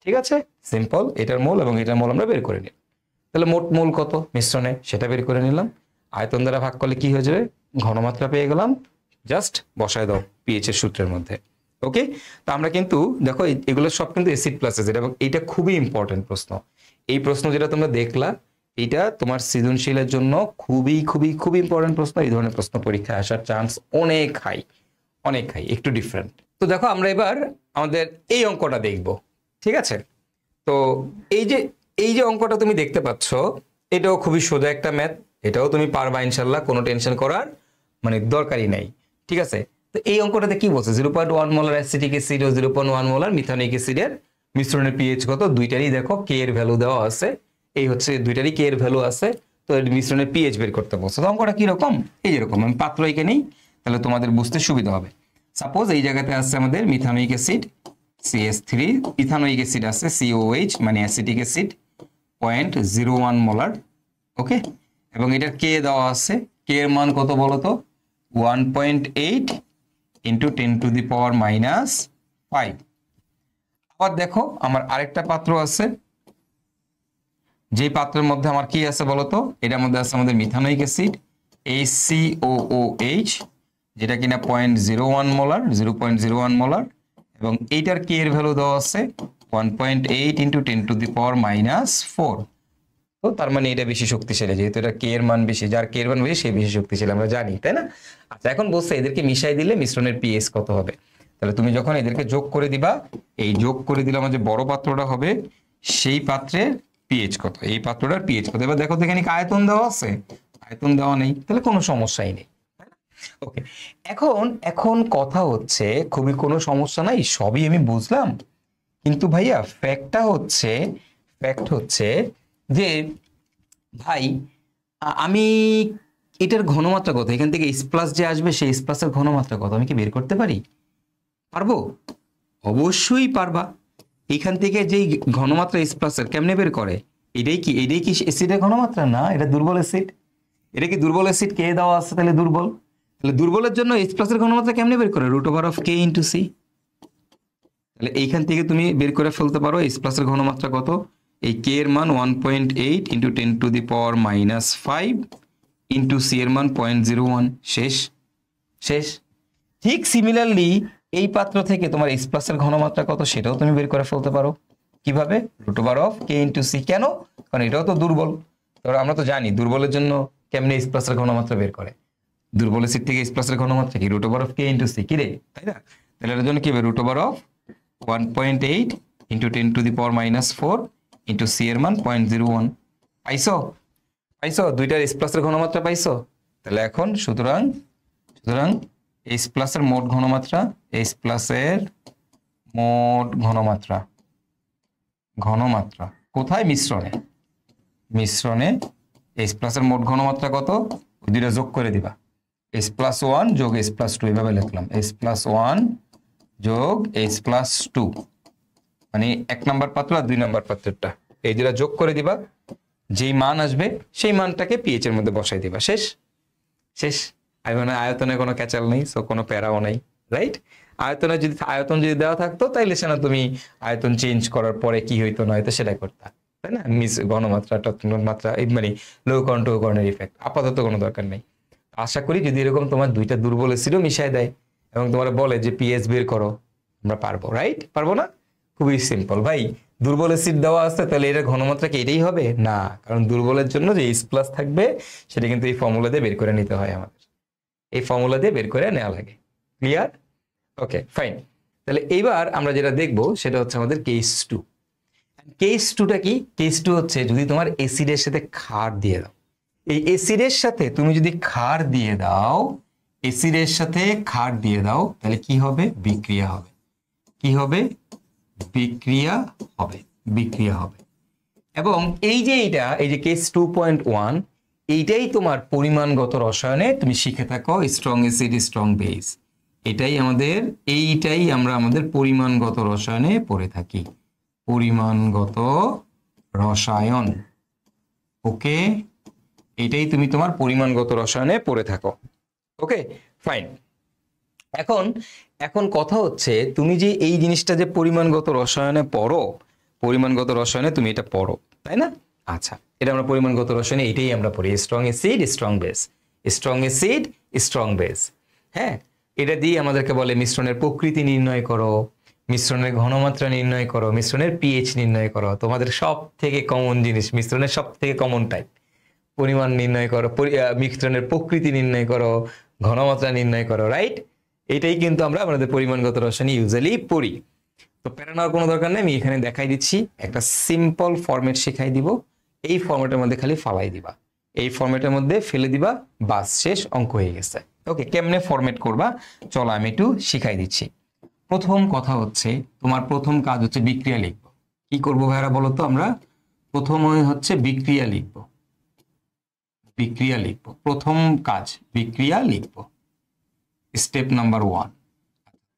ঠিক আছে, সিম্পল, এটার মোল এবং এটার মোল আমরা বের করে নিলাম। তাহলে মোট মোল কত মিশ্রণে সেটা বের করে নিলাম। আয়তন দ্বারা ভাগ করলে কি হয়ে যাবে, ঘনমাত্রা পেয়ে গেলাম, জাস্ট বসায় দাও পিএইচ এর সূত্রের মধ্যে। ওকে, তো আমরা কিন্তু দেখো এগুলো সব কিন্তু অ্যাসিড প্লাস অ্যাসিড, এবং এটা খুবই ইম্পর্টেন্ট প্রশ্ন। এই প্রশ্ন যেটা তোমরা দেখলা এটা তোমার সৃজনশীলের জন্য খুবই খুবই খুবই ইম্পর্টেন্ট প্রশ্ন। এই ধরনের প্রশ্ন পরীক্ষায় আসার চান্স অনেক হাই, অনেক হাই, একটু ডিফারেন্ট। তো দেখো আমরা এবার আমাদের এই অঙ্কটা দেখব। ঠিক আছে, তো এই যে অঙ্কটা তুমি দেখতে পাচ্ছ এটাও খুবই সোজা একটা ম্যাথ, এটাও তুমি পারবা ইনশাল্লাহ, কোনো টেনশন করার মানে দরকারই নাই। ঠিক আছে, তো এই অঙ্কটাতে কি বলছে, 0.1 মোলার অ্যাসিটিক অ্যাসিড ও 0.1 মোলার মিথানিক অ্যাসিডের মিশ্রণের পিএইচ কত, দুইটারই দেখো কে এর ভ্যালু দেওয়া আছে, এই হচ্ছে দুইটারই কে এর ভ্যালু আছে, তো এর মিশ্রণের পিএইচ বের করতে বলছে। তো অঙ্কটা কিরকম, এই যেরকম আমি পাত্র এখানেই, তাহলে তোমাদের বুঝতে সুবিধা হবে। সাপোজ এই জায়গাতে আছে আমাদের methanoic acid CH3, ethanoic acid আছে COH মানে অ্যাসিটিক অ্যাসিড 0.01 মোলার। ওকে, এবং এটার কে দেওয়া আছে, কে এর মান কত বলো তো 1.8 ইন্টু 10⁻⁻5। আবার দেখো আমার আরেকটা পাত্র আছে, যে পাত্রের মধ্যে আমার কি আছে বলতো, এটার মধ্যে আছে আমাদের মিথানোইক অ্যাসিড HCOOH, যেটা কিনা 0.01 মোলার, 0.01 মোলার, এবং এইটার কে এর ভ্যালু দেওয়া আছে 1.8 ইন্টু 10⁻⁻4। তো তার মানে এটা বেশি শক্তিশালী, যেহেতু এটা কে এর মান বেশি, যার কে এর মান বেশি সে বেশি শক্তিশালী, আমরা জানি তাই না। আচ্ছা, এখন বলছে এদেরকে মিশাই দিলে মিশ্রণের পিএইচ কত হবে। তাহলে তুমি যখন এদেরকে যোগ করে দিবা, এই যোগ করে দিলে আমার যে বড় পাত্রটা হবে সেই পাত্রের পিএইচ কত, এই পাত্রটার পিএইচ কত। এবার দেখো তো এখানে কি আয়তন দেওয়া আছে, আয়তন দেওয়া নেই, তাহলে কোনো সমস্যাই নেই। ওকে, এখন কথা হচ্ছে খুবই কোনো সমস্যা নাই, সবই আমি বুঝলাম, কিন্তু ভাইয়া ফ্যাক্ট হচ্ছে যে ভাই আমি এটার ঘনমাত্রা কত, এখান থেকে H+ যে আসবে সেই H+ এর ঘনমাত্রা কত আমি কি বের করতে পারবো? অবশ্যই পারবা। এখান থেকে যেই ঘনমাত্রা H+ এর কেমনে বের করে, এটাই কি অ্যাসিডের ঘনমাত্রা না, এটা দুর্বল অ্যাসিড, এটা কি দুর্বল অ্যাসিড কে দেওয়া আছে, তাহলে দুর্বলের জন্য H+ এর ঘনমাত্রা কেমনে বের করে, √k × c। তাহলে এইখান থেকে তুমি বের করে ফেলতে পারো H+ এর ঘনমাত্রা কত, এই কে এর মান 1.8 ইন্টু 10⁻⁵ ইন্টু c এর মান 0.01। শেষ। ঠিক সিমিলারলি এই পাত্র থেকে তোমার H+ এর ঘনমাত্রা কত সেটাও তুমি বের করে ফেলতে পারো। কিভাবে, √k × c। কেন, কারণ এটাও তো দুর্বল। ধরো আমরা তো জানি দুর্বলের জন্য কেমনে H+ এর ঘনমাত্রা বের করে, দুর্বল অ্যাসিড থেকে H+ এর ঘনমাত্রা কি √k × c, কি রে, তাই না। তাহলে এর জন্য কি হবে, √1.8 ইন্টু 10⁻⁴ ইন্টু c এর মান 0.01। পাইছো দুইটার H+ এর ঘনমাত্রা পাইছো। তাহলে এখন সুতরাং H+ এর মোট ঘনমাত্রা, H+ এর মোট ঘনমাত্রা কোথায়, মিশ্রণে H+ এর মোট ঘনমাত্রা কত, ওই দুইটা যোগ করে দিবা, H+1 যোগ H+2 এভাবে লিখলাম, H+1 যোগ H+2 মানে 1 নম্বর পাত্র আর 2 নম্বর পাত্রটা, এই দুটা যোগ করে দিবা, যেই মান আসবে সেই মানটাকে পিএইচ এর মধ্যে বসাই দিবা। শেষ। আয়তনে কোনো ক্যাচাল নেই, সো কোনো প্যারাও নাই, রাইট। আয়তন যদি দেওয়া থাকতো তাইলে সেটা তুমি আয়তন চেঞ্জ করার পরে কি হইতো না হয়তো সেটাই করতা, তাই না। ঘনমাত্রা মানে লৌহকরণের ইফেক্ট আপাতত কোনো দরকার নেই। আশা করি যদি এরকম তোমার দুইটা দুর্বল অ্যাসিডও মিশাই দেয় এবং তোমার বলে যে পিএইচ বের করো, আমরা পারবো, রাইট, পারবো না। খুবই সিম্পল ভাই, দুর্বল অ্যাসিড দেওয়া আছে তাহলে এর ঘনমাত্রা কি এটাই হবে না, কারণ দুর্বলের জন্য যে H+ থাকবে সেটা কিন্তু এই ফর্মুলা দিয়ে বের করে নিতে হয়, আমাদের এই ফর্মুলা দিয়ে বের করে নেওয়া লাগে। ক্লিয়ার? ওকে, ফাইন। তাহলে এইবার আমরা যেটা দেখবো সেটা হচ্ছে আমাদের কেস 2। কেস 2টা কি, কেস 2 হচ্ছে যদি তোমার অ্যাসিডের সাথে ক্ষার দিয়ে দাও, এই অ্যাসিডের সাথে তুমি যদি ক্ষার দিয়ে দাও, তাহলে কি হবে, বিক্রিয়া হবে, বিক্রিয়া হবে। এবং এই যে কেস 2.1, এইটাই তোমার পরিমাণগত রসায়নে তুমি শিখে থাকো, স্ট্রং অ্যাসিড স্ট্রং বেস। এইটাই আমরা আমাদের পরিমাণগত রসায়নে পড়ে থাকি, পরিমাণগত রসায়ন। ওকে, এটাই তুমি তোমার পরিমাণগত রসায়নে পড়ে থাকো। Okay fine. এখন কথা হচ্ছে, তুমি যে এই জিনিসটা যে পরিমাণগত রসায়নে পড়ো, পরিমাণগত রসায়নে তুমি এটা পড়ো, তাই না? আচ্ছা, এটা আমরা পরিমাণগত রসায়নে এটাই আমরা পড়ি, strong acid strong base, strong acid strong base. হ্যাঁ, এটা দিয়ে আমাদেরকে বলে মিশ্রণের প্রকৃতি নির্ণয় করো, মিশ্রণের ঘনমাত্রা নির্ণয় করো, মিশ্রণের পিএইচ নির্ণয় করো। তোমাদের সব থেকে কমন জিনিস, মিশ্রণের সব থেকে কমন টাইপ, পরিমাণ নির্ণয় করো, মিশ্রণের প্রকৃতি নির্ণয় করো, ঘনমাত্রা নির্ণয় করো, রাইট? এটাই কিন্তু আমরা আমাদের পরিমাণগত রসায়নে ইউজুয়ালি পড়ি। তো প্যারা নেওয়ার কোনো দরকার নেই, আমি এখানে দেখাই দিচ্ছি, একটা সিম্পল ফরম্যাট শেখাই দিব। এই ফরম্যাটের মধ্যে খালি ফালাই দিবা, এই ফরম্যাটের মধ্যে ফেলে দিবা, বাস, শেষ, অঙ্ক হয়ে গেছে। ওকে, কেমনে ফরম্যাট করবা চলো আমি একটু শিখাই দিচ্ছি। প্রথম কথা হচ্ছে, তোমার প্রথম কাজ হচ্ছে বিক্রিয়া লিখবো। কি করবো ভাইরা বলো তো? আমরা প্রথমে হচ্ছে বিক্রিয়া লিখবো, বিক্রিয়া লিখবো, প্রথম কাজ বিক্রিয়া লিখবো, স্টেপ নাম্বার 1।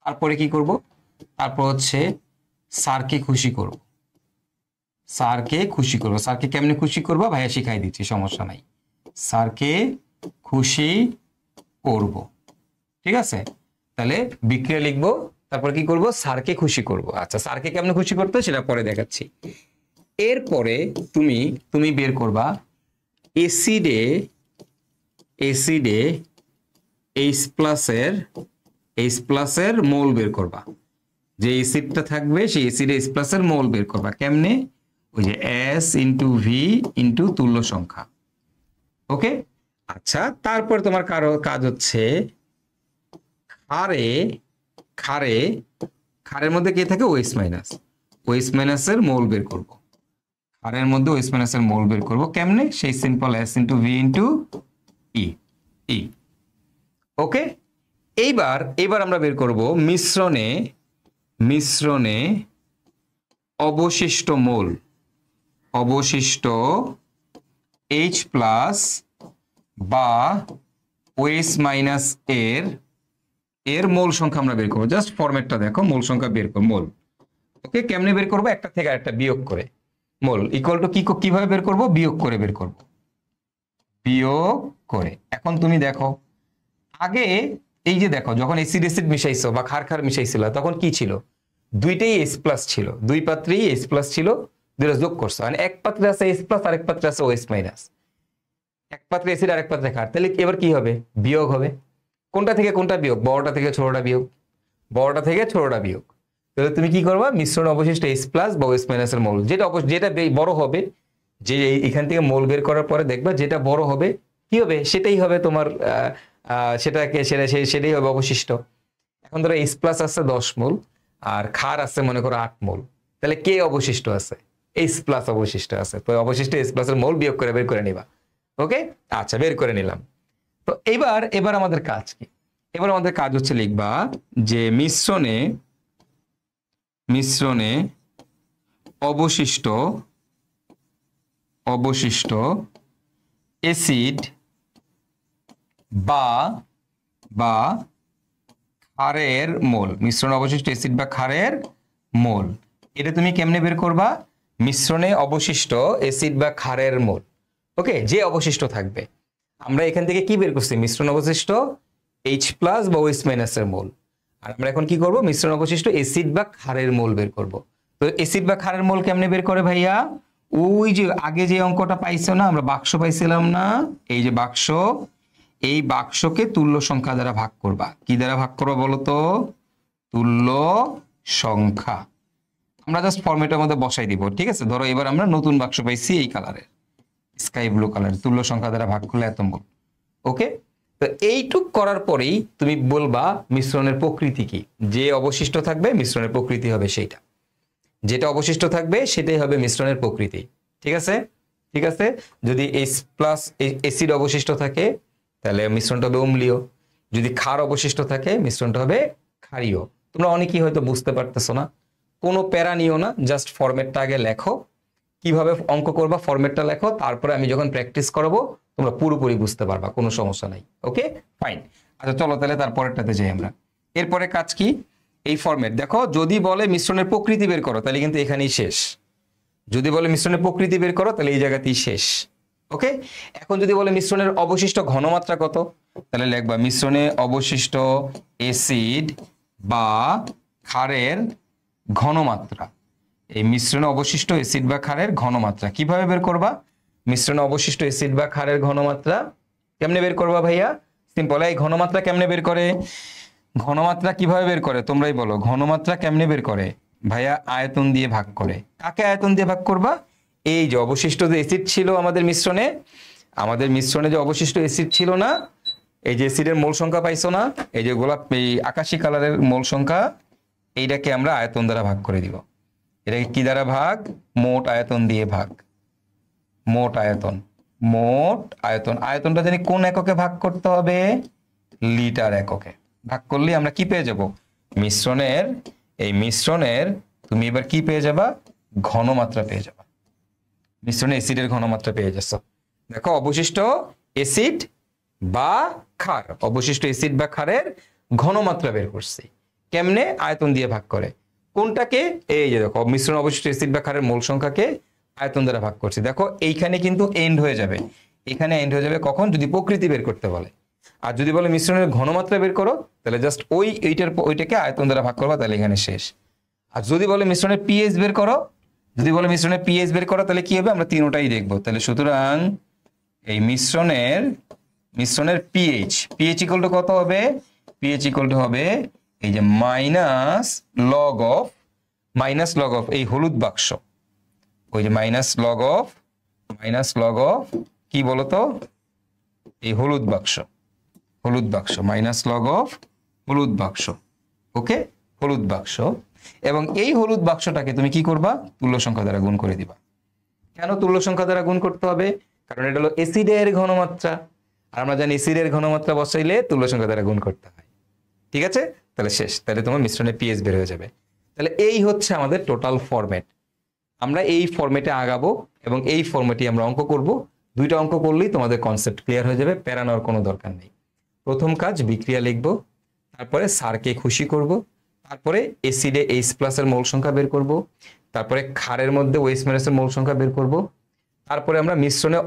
তারপরে কি করব? তারপর হচ্ছে স্যারকে খুশি করব, স্যারকে খুশি করব। স্যারকে কেমনে খুশি করব ভাইয়া শিখাই দিচ্ছি, সমস্যা নাই। স্যারকে খুশি করব, ঠিক আছে? তাহলে বিক্রিয়া লিখবো, তারপর কি করব? স্যারকে খুশি করব। আচ্ছা, স্যারকে কেমনে খুশি করতে সেটা পরে দেখাচ্ছি। এরপরে তুমি বের করবা এসিডে এইচ প্লাসের মোল বের করবা। যে এসিডটা থাকবে সেই এসিডে এইচ প্লাসের মোল বের করবা। কেমনে? ওই যে S ইন্টু ভি ইন্টু তুল্য সংখ্যা। ওকে, আচ্ছা, তারপর তোমার কাজ হচ্ছে ক্ষারের মধ্যে কে থাকে? ওএইচ মাইনাসের মোল বের করব। ক্ষারের মধ্যে ওএইচ মাইনাসের মোল বের করব। কেমনে? সেই simple S into V into E. Okay, এইবার আমরা বের করব মিশ্রণে অবশিষ্ট H প্লাস বা OH মাইনাস এর মোল সংখ্যা আমরা বের করবো। জাস্ট ফরম্যাটটা দেখো, মোল সংখ্যা বের করবো, মোল। ওকে, কেমনে বের করবো? একটা থেকে আরেকটা বিয়োগ করে। মোল ইকুয়াল টু কিভাবে বের করবো? বিয়োগ করে বের করবো, বিয়োগ করে। এখন তুমি দেখো, আগে এই যে দেখো, যখন এসিড মিশাইছো বা ক্ষার মিশাইছিল, তখন কি ছিল? দুইটাই H প্লাস ছিল, দুই পাত্রেই H প্লাস ছিল, দুইটা যোগ করছো, মানে এক পাত্রে আছে H প্লাস আর এক পাত্রে আছে OH মাইনাস। এক পাত্রে এসিড আর এক পাত্রে ক্ষার, তাহলে এবার কি হবে? বিয়োগ হবে। কোনটা থেকে কোনটা বিয়োগ? বড়টা থেকে ছোটটা বিয়োগ, বড়টা থেকে ছোটটা বিয়োগ। তাহলে তুমি কি করবা? মিশ্রণ অবশিষ্ট H প্লাস বা OH মাইনাসের মোল, যেটা বড় হবে, যে এখান থেকে মোল বের করার পরে দেখবা যেটা বড় হবে কি হবে? সেটাই হবে তোমার সেটাই হবে অবশিষ্ট। এখন ধরো H প্লাস আছে 10 মোল আর ক্ষার আছে মনে করো 8 মোল, তাহলে কে অবশিষ্ট আছে? H প্লাস অবশিষ্ট আছে। তো অবশিষ্ট H প্লাসের মোল বিয়োগ করে বের করে নিবা। ওকে, আচ্ছা, বের করে নিলাম। তো এবার আমাদের কাজ কি? এবার আমাদের কাজ হচ্ছে লিখবা যে মিশ্রণে অবশিষ্ট অ্যাসিড বা ক্ষারের মোল, মিশ্রণ অবশিষ্ট অ্যাসিড বা ক্ষারের মোল। এটা তুমি কেমনে বের করবা? মিশ্রণে অবশিষ্ট অ্যাসিড বা ক্ষারের মোল। ওকে, যে অবশিষ্ট থাকবে, আমরা এখান থেকে কি বের করছি? মিশ্রণ অবশিষ্ট H প্লাস বা OH মাইনাসের মোল। আর আমরা এখন কি করব? মিশ্রণ অবশিষ্ট অ্যাসিড বা ক্ষারের মোল বের করব। তো অ্যাসিড বা ক্ষারের মোল কেমনে বের করে ভাইয়া? ওই যে আগে যে অঙ্কটা পাইছো না, আমরা বাক্স পাইছিলাম না, এই যে বাক্স, এই বাক্সকে তুল্য সংখ্যা দ্বারা ভাগ করবা। কি দ্বারা ভাগ করবা বলো তো? তুল্য সংখ্যা। আমরা জাস্ট ফরম্যাটের মধ্যে বসাই দিব, ঠিক আছে? ধরো এবার আমরা নতুন বাক্স পাইছি এই কালারের, স্কাই ব্লু কালার, তুল্য সংখ্যা দ্বারা ভাগ করলে এত মোল। ওকে, তো এইটুক করার পরেই তুমি বলবা মিশ্রণের প্রকৃতি কি। যে অবশিষ্ট থাকবে মিশ্রণের প্রকৃতি হবে সেইটা, যেটা অবশিষ্ট থাকবে সেটাই হবে মিশ্রণের প্রকৃতি। ঠিক আছে? ঠিক আছে, যদি H প্লাস অ্যাসিড অবশিষ্ট থাকে তাহলে মিশ্রণটা হবে অম্লীয়, যদি ক্ষার অবশিষ্ট থাকে মিশ্রণটা হবে ক্ষারীয়। তোমরা অনেকেই হয়তো বুঝতে পারতেছো না, কোনো প্যারা নিও না, জাস্ট ফরম্যাটটা আগে লেখো। কিভাবে অঙ্ক করবা ফরম্যাটটা লেখো, তারপরে আমি যখন প্র্যাকটিস করাবো তোমরা পুরোপুরি বুঝতে পারবা, কোনো সমস্যা নাই। Okay fine. আচ্ছা চলো তাহলে তারপরেরটাতে যাই আমরা। এরপরে কাজ কি, এই ফরম্যাট দেখো, যদি বলে মিশ্রণের প্রকৃতি বের করো তাহলে কিন্তু এখানেই শেষ। যদি বলে মিশ্রণের প্রকৃতি বের করো তাহলে এই জায়গাতেই শেষ। ওকে, এখন যদি বলে মিশ্রণের অবশিষ্ট ঘনমাত্রা কত, তাহলে লিখবা মিশ্রণে অবশিষ্ট অ্যাসিড বা ক্ষারের ঘনমাত্রা। এই মিশ্রণে অবশিষ্ট অ্যাসিড বা ক্ষারের ঘনমাত্রা কিভাবে বের করবা? মিশ্রণে অবশিষ্ট অ্যাসিড বা ক্ষারের ঘনমাত্রা কেমনে বের করবা ভাইয়া? সিম্পল। এই ঘনমাত্রা কেমনে বের করে? ঘনমাত্রা কিভাবে বের করে তোমরাই বলো। ঘনমাত্রা কেমনে বের করে ভাইয়া? আয়তন দিয়ে ভাগ করে। কাকে আয়তন দিয়ে ভাগ করবা? এই যে অবশিষ্ট যে অ্যাসিড ছিল আমাদের মিশ্রণে যে অবশিষ্ট অ্যাসিড ছিল না, এই যে অ্যাসিডের মোল সংখ্যা পাইছো না, এই যে গোলাপ এই আকাশী কালারের মোল সংখ্যা, এইটাকে আমরা আয়তন দ্বারা ভাগ করে দিব। এটাকে কি দ্বারা ভাগ? মোট আয়তন দিয়ে ভাগ। মোট আয়তন, আয়তনটা জানি কোন এককে ভাগ করতে হবে? লিটার এককে ভাগ করলে আমরা কি পেয়ে যাব? মিশ্রণের তুমি এবার কি পেয়ে যাবা? ঘনমাত্রা পেয়ে যাবা। মিশ্রণে অ্যাসিডের ঘনমাত্রা পেয়ে যাচ্ছ। দেখো অবশিষ্ট অ্যাসিড বা ক্ষার, অবশিষ্ট অ্যাসিড বা ক্ষারের ঘনমাত্রা বের করছি। কেমনে? আয়তন দিয়ে ভাগ করে। কোনটাকে? এই যে দেখো মিশ্রণ অবশিষ্ট অ্যাসিড বা ক্ষারের মোল সংখ্যাকে আয়তন দ্বারা ভাগ করছি। দেখো এইখানে কিন্তু এন্ড হয়ে যাবে, এখানে এন্ড হয়ে যাবে কখন? যদি প্রকৃতি বের করতে বলে। আর যদি বলে মিশ্রণের ঘনমাত্রা বের করো তাহলে জাস্ট ওইটাকে আয়তন দ্বারা ভাগ করবা, তাহলে এখানে শেষ। আর যদি বলে মিশ্রণের পিএইচ বের করো, তাহলে কি হবে? আমরা তিনটাই দেখবো। তাহলে সুতরাং এই মিশ্রণের পিএইচ ইকুয়াল টু কত হবে? পিএইচ ইকুয়াল টু হবে এই যে মাইনাস লগ অফ এই হলুদ বাক্স, ওই যে মাইনাস লগ অফ কি বলতো? এই হলুদ বাক্স মাইনাস লগ অফ হলুদ বাক্স। ওকে, হলুদ বাক্স। এবং এই হলুদ বাক্সটাকে তুমি কি করবা? তুল্য সংখ্যা দ্বারা গুণ করে দিবা। কেন তুল্য সংখ্যা দ্বারা গুণ করতে হবে? কারণ এটা হলো অ্যাসিডের ঘনমাত্রা, আর আমরা জানি অ্যাসিডের ঘনমাত্রা বসাইলে তুল্য সংখ্যা দ্বারা গুণ করতে হয়। ঠিক আছে, তাহলে শেষ। তাহলে তোমার মিশ্রণের পিএইচ বের হয়ে যাবে। তাহলে এই হচ্ছে আমাদের টোটাল ফরম্যাট। আমরা এই ফরম্যাটে আগাবো এবং এই ফরম্যাটে আমরা অঙ্ক করব। দুইটা অঙ্ক করলেই তোমাদের কনসেপ্ট ক্লিয়ার হয়ে যাবে, প্যারা নেওয়ার কোনো দরকার নেই। প্রথম কাজ বিক্রিয়া লিখবো, তারপরে স্যারকে খুশি করব, তারপরে অ্যাসিডে H+ এর মোল সংখ্যা বের করব, তারপরে ক্ষারের মধ্যে OH- এর মোল সংখ্যা বের করব, তারপরে আমরা মিশ্রণে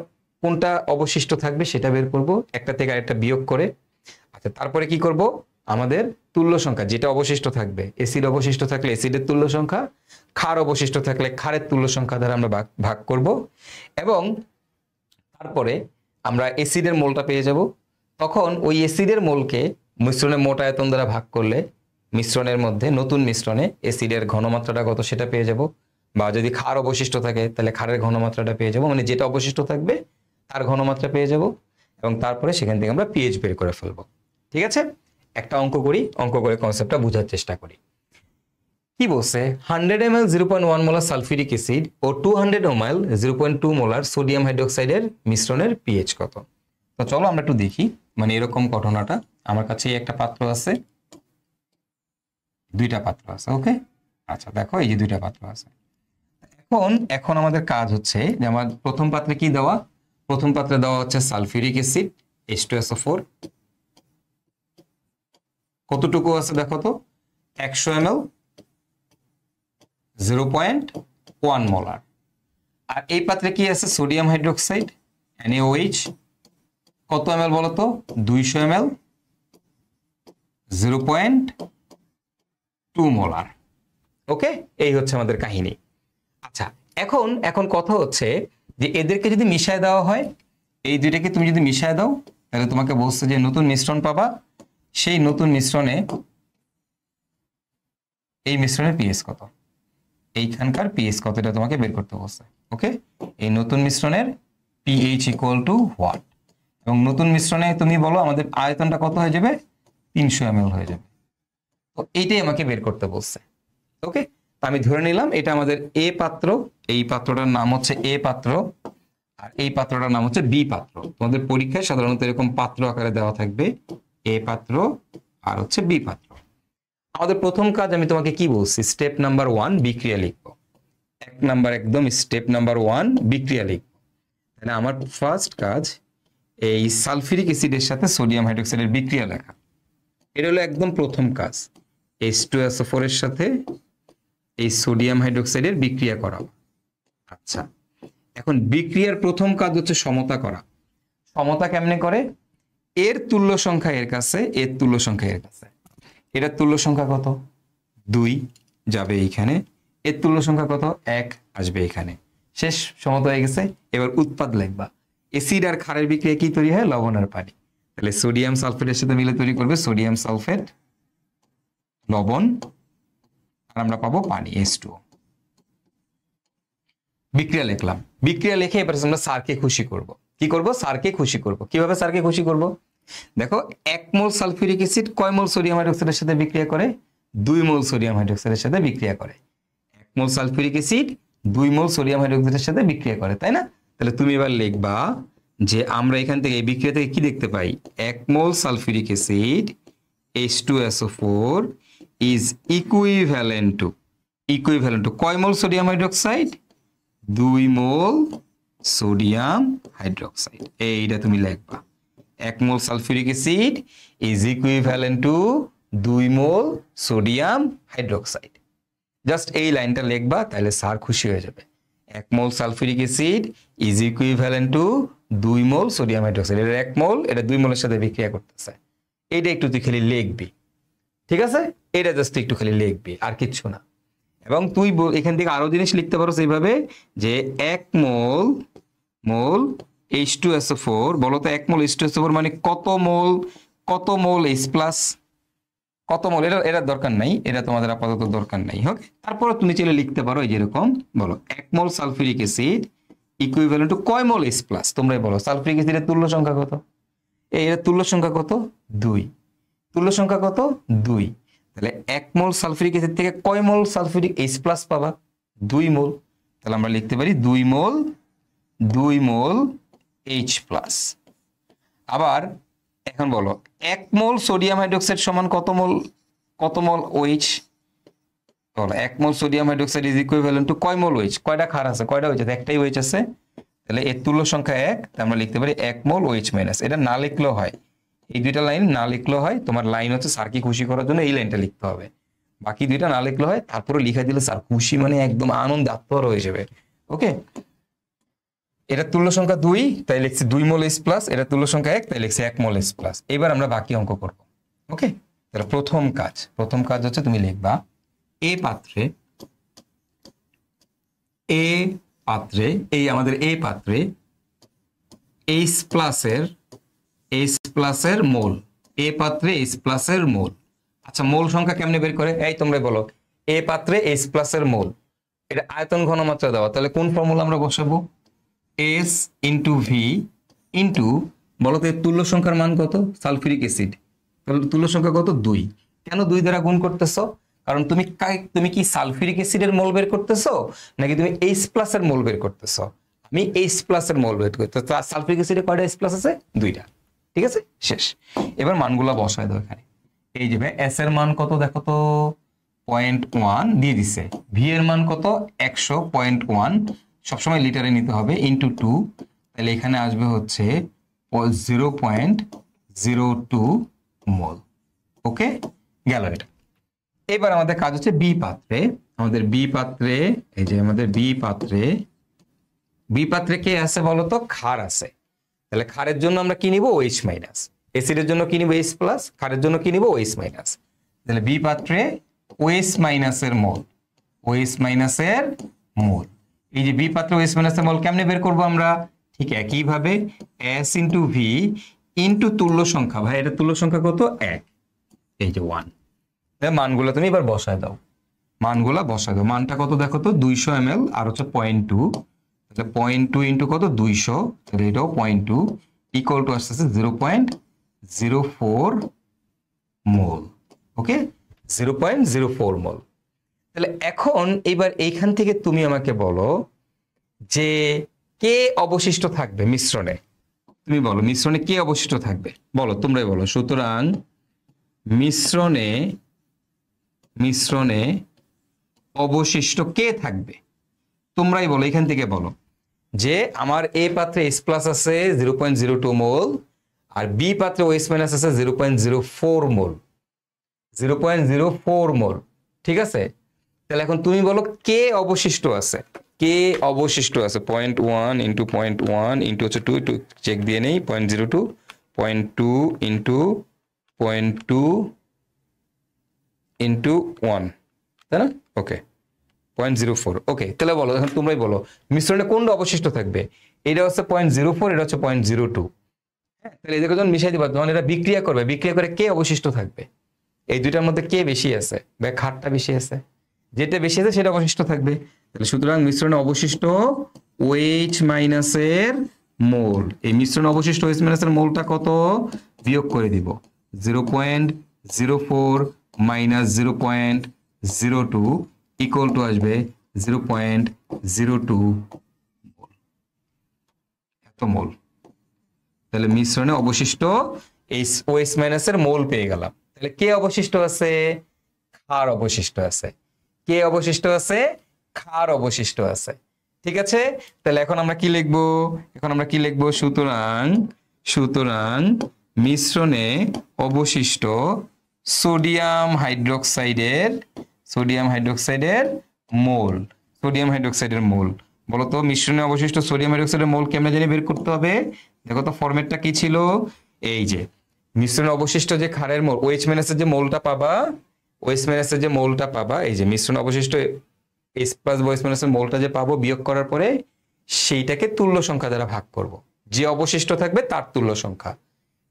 কোনটা অবশিষ্ট থাকবে সেটা বের করব, একটা থেকে আরেকটা বিয়োগ করে। আচ্ছা তারপরে কি করব? আমাদের তুল্য সংখ্যা যেটা অবশিষ্ট থাকবে, অ্যাসিড অবশিষ্ট থাকলে অ্যাসিডের তুল্য সংখ্যা, ক্ষার অবশিষ্ট থাকলে ক্ষারের তুল্য সংখ্যা দ্বারা আমরা ভাগ করব, এবং তারপরে আমরা অ্যাসিডের মোলটা পেয়ে যাব। তখন ওই অ্যাসিডের মোলকে মিশ্রণের মোট আয়তন দ্বারা ভাগ করলে মিশ্রণের মধ্যে নতুন মিশ্রণে অ্যাসিডের ঘনমাত্রাটা কত সেটা পেয়ে যাব, বা যদি ক্ষার অবশিষ্ট থাকে তাহলে ক্ষারের ঘনমাত্রাটা পেয়ে যাব, মানে যেটা অবশিষ্ট থাকবে তার ঘনমাত্রা পেয়ে যাব, এবং তারপরে সেখান থেকে আমরা পিএইচ বের করে ফেলবো। ঠিক আছে, একটা অঙ্ক করি, অঙ্ক করে কনসেপ্টটা বোঝার চেষ্টা করি। কি বলছে? 100 ml 0.1 মোলার সালফিউরিক অ্যাসিড ও 200 ml 0.2 মোলার সোডিয়াম হাইড্রোক্সাইডের মিশ্রণের পিএইচ কত? তো চলো আমরা একটু দেখি, মানে এরকম ঘটনাটা। আমার কাছে একটা পাত্র আছে, দুইটা পাত্র আছে। ওকে, আচ্ছা দেখো এই যে দুইটা পাত্র আছে। এখন আমাদের কাজ হচ্ছে যে আমার প্রথম পাত্রে কি দেওয়া? প্রথম পাত্রে দেওয়া হচ্ছে সালফিউরিক অ্যাসিড H2SO4। কতটুকু আছে দেখো তো? 100 ml 0.1 মোলার। আর এই পাত্রে কি আছে? Sodium hydroxide NaOH। কত ml বলো তো? 200 ml 0.2 মোলার। ওকে, এই হচ্ছে আমাদের কাহিনী। আচ্ছা এখন কথা হচ্ছে যে এদেরকে যদি মিশায় দেওয়া হয়, এই দুইটাকে তুমি যদি মিশায় দাও তাহলে তোমাকে বলছে যে নতুন মিশ্রণ পাবা, সেই নতুন মিশ্রণে এই মিশ্রণের পিএইচ কত, এইখানকার পিএইচ কত এটা তোমাকে বের করতে বলছে। ওকে, এই নতুন মিশ্রণের পিএইচ ইকুয়াল টু হোয়াট, এবং নতুন মিশ্রণে তুমি বলো আমাদের আয়তনটা কত হয়ে যাবে? 300 ml হয়ে যাবে। তো এইটাই আমাকে বের করতে বলছে। ওকে, আমি ধরে নিলাম এটা আমাদের এ পাত্র, এই পাত্রটার নাম হচ্ছে এ পাত্র, আর এই পাত্রটার নাম হচ্ছে বি পাত্র। তোমাদের পরীক্ষায় সাধারণত এরকম পাত্র আকারে দেওয়া থাকবে, এ পাত্র আর হচ্ছে বি পাত্র। আমাদের প্রথম কাজ আমি তোমাকে কি বলছি? স্টেপ নাম্বার 1 বিক্রিয়া লিখবো। এক নাম্বার একদম স্টেপ নাম্বার 1 বিক্রিয়া লিখবো। তাহলে আমার ফার্স্ট কাজ এই সালফিউরিক অ্যাসিডের সাথে সোডিয়াম হাইড্রোক্সাইডের বিক্রিয়া লেখা। এটা হলো একদম প্রথম কাজ, H2SO4 এর সাথে এই সোডিয়াম হাইড্রোক্সাইডের বিক্রিয়া করা। আচ্ছা, এখন বিক্রিয়ার প্রথম কাজ হচ্ছে সমতা করা। সমতা কেমনে করে? এর তুল্য সংখ্যা এর কাছে, এর তুল্য সংখ্যা এর কাছে। এটার তুল্য সংখ্যা কত? 2 যাবে এইখানে, এর তুল্য সংখ্যা কত? 1 আসবে এখানে। শেষ, সমতা হয়ে গেছে। এবার উৎপাদ লিখবা। অ্যাসিড আর ক্ষারের বিক্রিয়া কি তৈরি হয়? লবণ আর পানি। তাহলে সোডিয়াম সালফেটের সাথে মিলে তৈরি করবে সোডিয়াম সালফেট, লবণ, আর আমরা পাবো পানি, H2O। বিক্রিয়া লিখলাম। বিক্রিয়া লিখে এবার আমরা স্যারকে খুশি করব। কি করব? স্যারকে খুশি করব। কিভাবে স্যারকে খুশি করব? দেখো, 1 মোল সালফিউরিক অ্যাসিড কয় মোল সোডিয়াম হাইড্রোক্সাইডের সাথে বিক্রিয়া করে? 2 মোল সোডিয়াম হাইড্রোক্সাইডের সাথে বিক্রিয়া করে। 1 mole sulphuric acid 2 mole sodium হাইড্রোক্সাইডের সাথে বিক্রিয়া করে, তাই না? তাহলে তুমি এবার লিখবা যে আমরা এখান থেকে এই বিক্রিয়া থেকে কি দেখতে পাই? 1 mole sulphuric acid H2SO4 is equivalent to কয় mole sodium hydroxide? 2 mole sodium hydroxide. এইটা তুমি লিখবা। 1 mole sulphuric acid is equivalent to 2 mole sodium hydroxide. Just এই লাইনটা লিখবা, তাহলে স্যার খুশি হয়ে যাবে। 1 mole sulphuric acid is equivalent to 2 mole sodium hydroxide. এটা 1 মোল, এটা 2 মোলের সাথে বিক্রিয়া করতেছে। এইটা একটু তুই খালি লিখবি, ঠিক আছে? এটা জাস্ট একটু খালি লিখবি, আর কিচ্ছু না। এবং তুই এখান থেকে আরো জিনিস লিখতে পারো এইভাবে, যে 1 মোল H2SO4, বলো তো 1 মোল H2SO4 মানে কত মোল? কত মোল H প্লাস? কত মোল? এটা দরকার নাই, এটা তোমাদের আপাতত দরকার নাই। ওকে, তারপরে তুমি চাইলে লিখতে পারো এই যেরকম, বলো 1 mole sulphuric acid equivalent to কয় মোল H প্লাস? তোমরাই বলো। সালফিউরিক অ্যাসিডের তুল্য সংখ্যা কত? এর তুল্য সংখ্যা কত? 2। তুল্য সংখ্যা কত? 2। তাহলে 1 মোল সালফিউরিক অ্যাসিড থেকে কয় মোল সালফিউরিক H প্লাস পাবা? 2 মোল। তাহলে আমরা লিখতে পারি 2 মোল H প্লাস। আবার এখন বলো 1 মোল সোডিয়াম হাইড্রোক্সাইড সমান কত মোল OH? বলো 1 মোল sodium hydroxide is equivalent two কয় মোল OH? কয়টা ক্ষার আছে? কয়টা OH আছে? একটাই OH আছে। তাহলে এর তুল্য সংখ্যা 1, তাই আমরা লিখতে পারি 1 মোল OH মাইনাস। এটা না লিখলেও হয়, এই দুইটা লাইন না লিখলেও হয়। তোমার লাইন হচ্ছে স্যারকে খুশি করার জন্য এই লাইনটা লিখতে হবে, বাকি দুইটা না লিখলেও হয়। তারপরে লিখে দিলে স্যার খুশি, মানে একদম আনন্দ আত্মহার হয়ে যাবে। ওকে, এটা তুল্য সংখ্যা 2, তাই লিখছি 2 মোল H প্লাস। এটা তুল্য সংখ্যা 1, তাই লিখছি 1 মোল H প্লাস। এবার আমরা বাকি অঙ্ক করব। ওকে, তাহলে প্রথম কাজ হচ্ছে তুমি লিখবা এ পাত্রে এই আমাদের এ পাত্রে H প্লাসের মোল, এ পাত্রে H প্লাসের মোল। আচ্ছা, মোল সংখ্যা কেমনে বের করে? এই তোমরা বলো, এ পাত্রে H প্লাসের মোল, এটা আয়তন ঘনমাত্রা দেওয়া। তাহলে কোন ফর্মুলা আমরা বসাবো? S ইন্টু ভি ইন্টু, বলো তো এর তুল্য সংখ্যার মান কত? Sulphuric acid. তাহলে তুল্য সংখ্যা কত? 2। কেন 2 দ্বারা গুণ করতেছো? কারণ তুমি কি সালফিউরিক অ্যাসিডের মোল বের করতেছো, নাকি তুমি H প্লাসের মোল বের করতেছো? আমি H প্লাসের মোল বের করতেছি। সালফিউরিক অ্যাসিডে কয়টা H প্লাস আছে? 2টা। ঠিক আছে, শেষ। এবার মানগুলা বসায় দাও এখানে। এই যে S এর মান কত দেখো তো? 0.1 দিয়ে দিছে। ভি এর মান কত? 100, 0.1 সবসময় লিটারে নিতে হবে, ইন্টু 2। তাহলে এখানে আসবে হচ্ছে 0.02 মোল। ওকে, গেল এটা। এবার আমাদের কাজ হচ্ছে বি পাত্রে। বি পাত্রে কে আছে বলো তো? ক্ষার আছে। তাহলে ক্ষারের জন্য আমরা কি নিব? OH minus. অ্যাসিডের জন্য কি নিব? H plus. ক্ষারের জন্য কি নিব? OH minus. তাহলে বি পাত্রে OH মাইনাসের মোল। এই যে বি পাত্রে OH মাইনাসের মোল কেমনে বের করব আমরা? ঠিক একইভাবে S ইন্টু ভি ইন্টু তুল্য সংখ্যা। ভাই, এটা তুল্য সংখ্যা কত? 1। এই যে 1। মানগুলো তুমি এবার বসায় দাও। মানটা কত দেখো তো? 200 ml আর হচ্ছে 0.2। তাহলে 0.2 ইন্টু কত? 200। তাহলে এটাও 0.2 ইকুয়াল টু আসতেছে 0.04 মোল। ওকে, 0.04 মোল। তাহলে এখন এবার এইখান থেকে তুমি আমাকে বলো যে কে অবশিষ্ট থাকবে মিশ্রণে? তুমি বলো মিশ্রণে কে অবশিষ্ট থাকবে, বলো, তোমরাই বলো। সুতরাং মিশ্রণে অবশিষ্ট কে থাকবে? তোমরাই বলো, এখান থেকে বলো যে আমার এ পাত্রে H প্লাস আছে 0.02 মোল আর বি পাত্রে OH মাইনাস আছে 0.04 মোল, 0.04 মোল। ঠিক আছে, তাহলে এখন তুমি বলো কে অবশিষ্ট আছে, কে অবশিষ্ট আছে 0.1 ইন্টু 0.1 ইন্টু হচ্ছে 2, একটু চেক দিয়ে নেই, 0.02, 0.2 ইন্টু 0.2 ইন্টু 1, তাই না? ওকে, 0.04। ওকে, তাহলে বলো, এখন তোমরাই বলো মিশ্রণে কোনটা অবশিষ্ট থাকবে। এটা হচ্ছে 0.04, এটা হচ্ছে 0.02। হ্যাঁ, তাহলে এদেরকে যখন মিশাই দিবা তখন এটা বিক্রিয়া করবে, বিক্রিয়া করে কে অবশিষ্ট থাকবে। এই দুইটার মধ্যে কে বেশি আছে বা খারটা বেশি আছে, যেটা বেশি আছে সেটা অবশিষ্ট থাকবে। তাহলে সুতরাং মিশ্রণে অবশিষ্ট OH মাইনাসের মোল, এই মিশ্রণে অবশিষ্ট OH মাইনাসের মোলটা কত বিয়োগ করে দিব, 0.04 মাইনাস 0.02 ইকুয়াল টু আসবে 0.02 এত মোল। তাহলে মিশ্রণে অবশিষ্ট এই OH মাইনাসের মোল পেয়ে গেলাম। তাহলে কে অবশিষ্ট আছে, ক্ষার অবশিষ্ট আছে। কে অবশিষ্ট আছে, ক্ষার অবশিষ্ট আছে। ঠিক আছে, তাহলে এখন আমরা কি লিখবো, এখন আমরা কি লিখবো, সুতরাং সুতরাং মিশ্রণে অবশিষ্ট সোডিয়াম হাইড্রোক্সাইডের মোল, সোডিয়াম হাইড্রোক্সাইডের মোল। বলতো মিশ্রণে অবশিষ্ট সোডিয়াম হাইড্রোক্সাইডের মোল কেমনে জানি বের করতে হবে। দেখো তো ফরম্যাটটা কি ছিল, এই যে মিশ্রণে অবশিষ্ট যে ক্ষারের মোল, OH মাইনাসের যে মোলটা পাবা, OH মাইনাসের যে মোলটা পাবা, এই যে মিশ্রণ অবশিষ্ট H প্লাস OH মাইনাসের মোলটা যে পাবো বিয়োগ করার পরে সেইটাকে তুল্য সংখ্যা দ্বারা ভাগ করব। যে অবশিষ্ট থাকবে তার তুল্য সংখ্যা,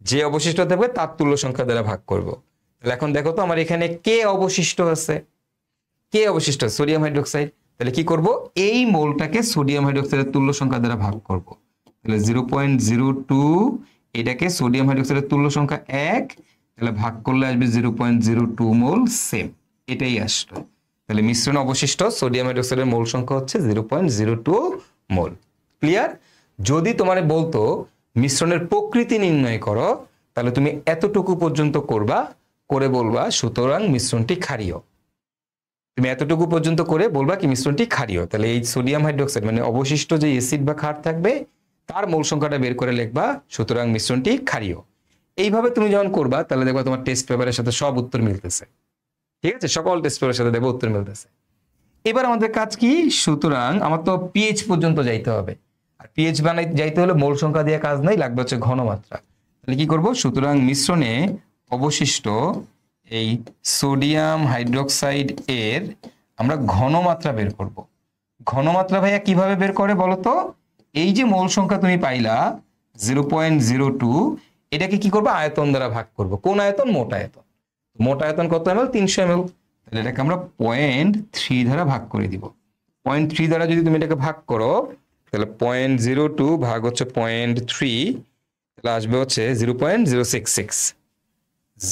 যে অবশিষ্ট থাকবে তার তুল্য সংখ্যা দ্বারা ভাগ করব। তাহলে এখন দেখো তো আমার এখানে কে অবশিষ্ট আছে, কে অবশিষ্ট আছে, সোডিয়াম হাইড্রোক্সাইড। তাহলে কি করব, এই মোলটাকে সোডিয়াম হাইড্রোক্সাইডের তুল্য সংখ্যা দ্বারা ভাগ করব। তাহলে 0.02, এটাকে সোডিয়াম হাইড্রোক্সাইডের তুল্য সংখ্যা 1, তাহলে ভাগ করলে আসবে 0.02 মোল, সেম এটাই আসলো। তাহলে মিশ্রণ অবশিষ্ট সোডিয়াম হাইড্রোক্সাইডের মোল সংখ্যা হচ্ছে 0.02 মোল। ক্লিয়ার? যদি তোমার বলতো মিশ্রণের প্রকৃতি নির্ণয় করো, তাহলে তুমি এতটুকু পর্যন্ত করবা, করে বলবা সুতরাং মিশ্রণটি ক্ষারীয়। তুমি এতটুকু পর্যন্ত করে বলবা কি মিশ্রণটি ক্ষারীয়। তাহলে এই সোডিয়াম হাইড্রোক্সাইড মানে অবশিষ্ট যে অ্যাসিড বা ক্ষার থাকবে তার মোল সংখ্যাটা বের করে লিখবা, সুতরাং মিশ্রণটি ক্ষারীয়। এইভাবে তুমি যখন করবা তাহলে দেখবা তোমার টেস্ট পেপারের সাথে সব উত্তর মিলতেছে। ঠিক আছে, সকল টেস্ট পেপারের সাথে দেখবো উত্তর মিলতেছে। এবার আমাদের কাজ কি, সুতরাং আমার তো পিএইচ পর্যন্ত যাইতে হবে, আর পিএইচ বানাই যাইতে হলে মোল সংখ্যা দিয়ে কাজ নাই, লাগবে হচ্ছে ঘনমাত্রা। তাহলে কি করব, সুতরাং মিশ্রণে অবশিষ্ট এই সোডিয়াম হাইড্রোক্সাইড এর আমরা ঘনমাত্রা বের করব। ঘনমাত্রা ভাইয়া কিভাবে বের করে বলো তো, এই যে মোল সংখ্যা তুমি পাইলা 0.02, এটাকে কি করবো, আয়তন দ্বারা ভাগ করব। কোন আয়তন, মোট আয়তন। মোট আয়তন কত ml, 300 ml। তাহলে এটাকে আমরা 0.3 দ্বারা ভাগ করে দিব। 0.3 দ্বারা যদি তুমি এটাকে ভাগ করো তাহলে 0.02 ভাগ হচ্ছে 0.3, তাহলে আসবে হচ্ছে 0.066,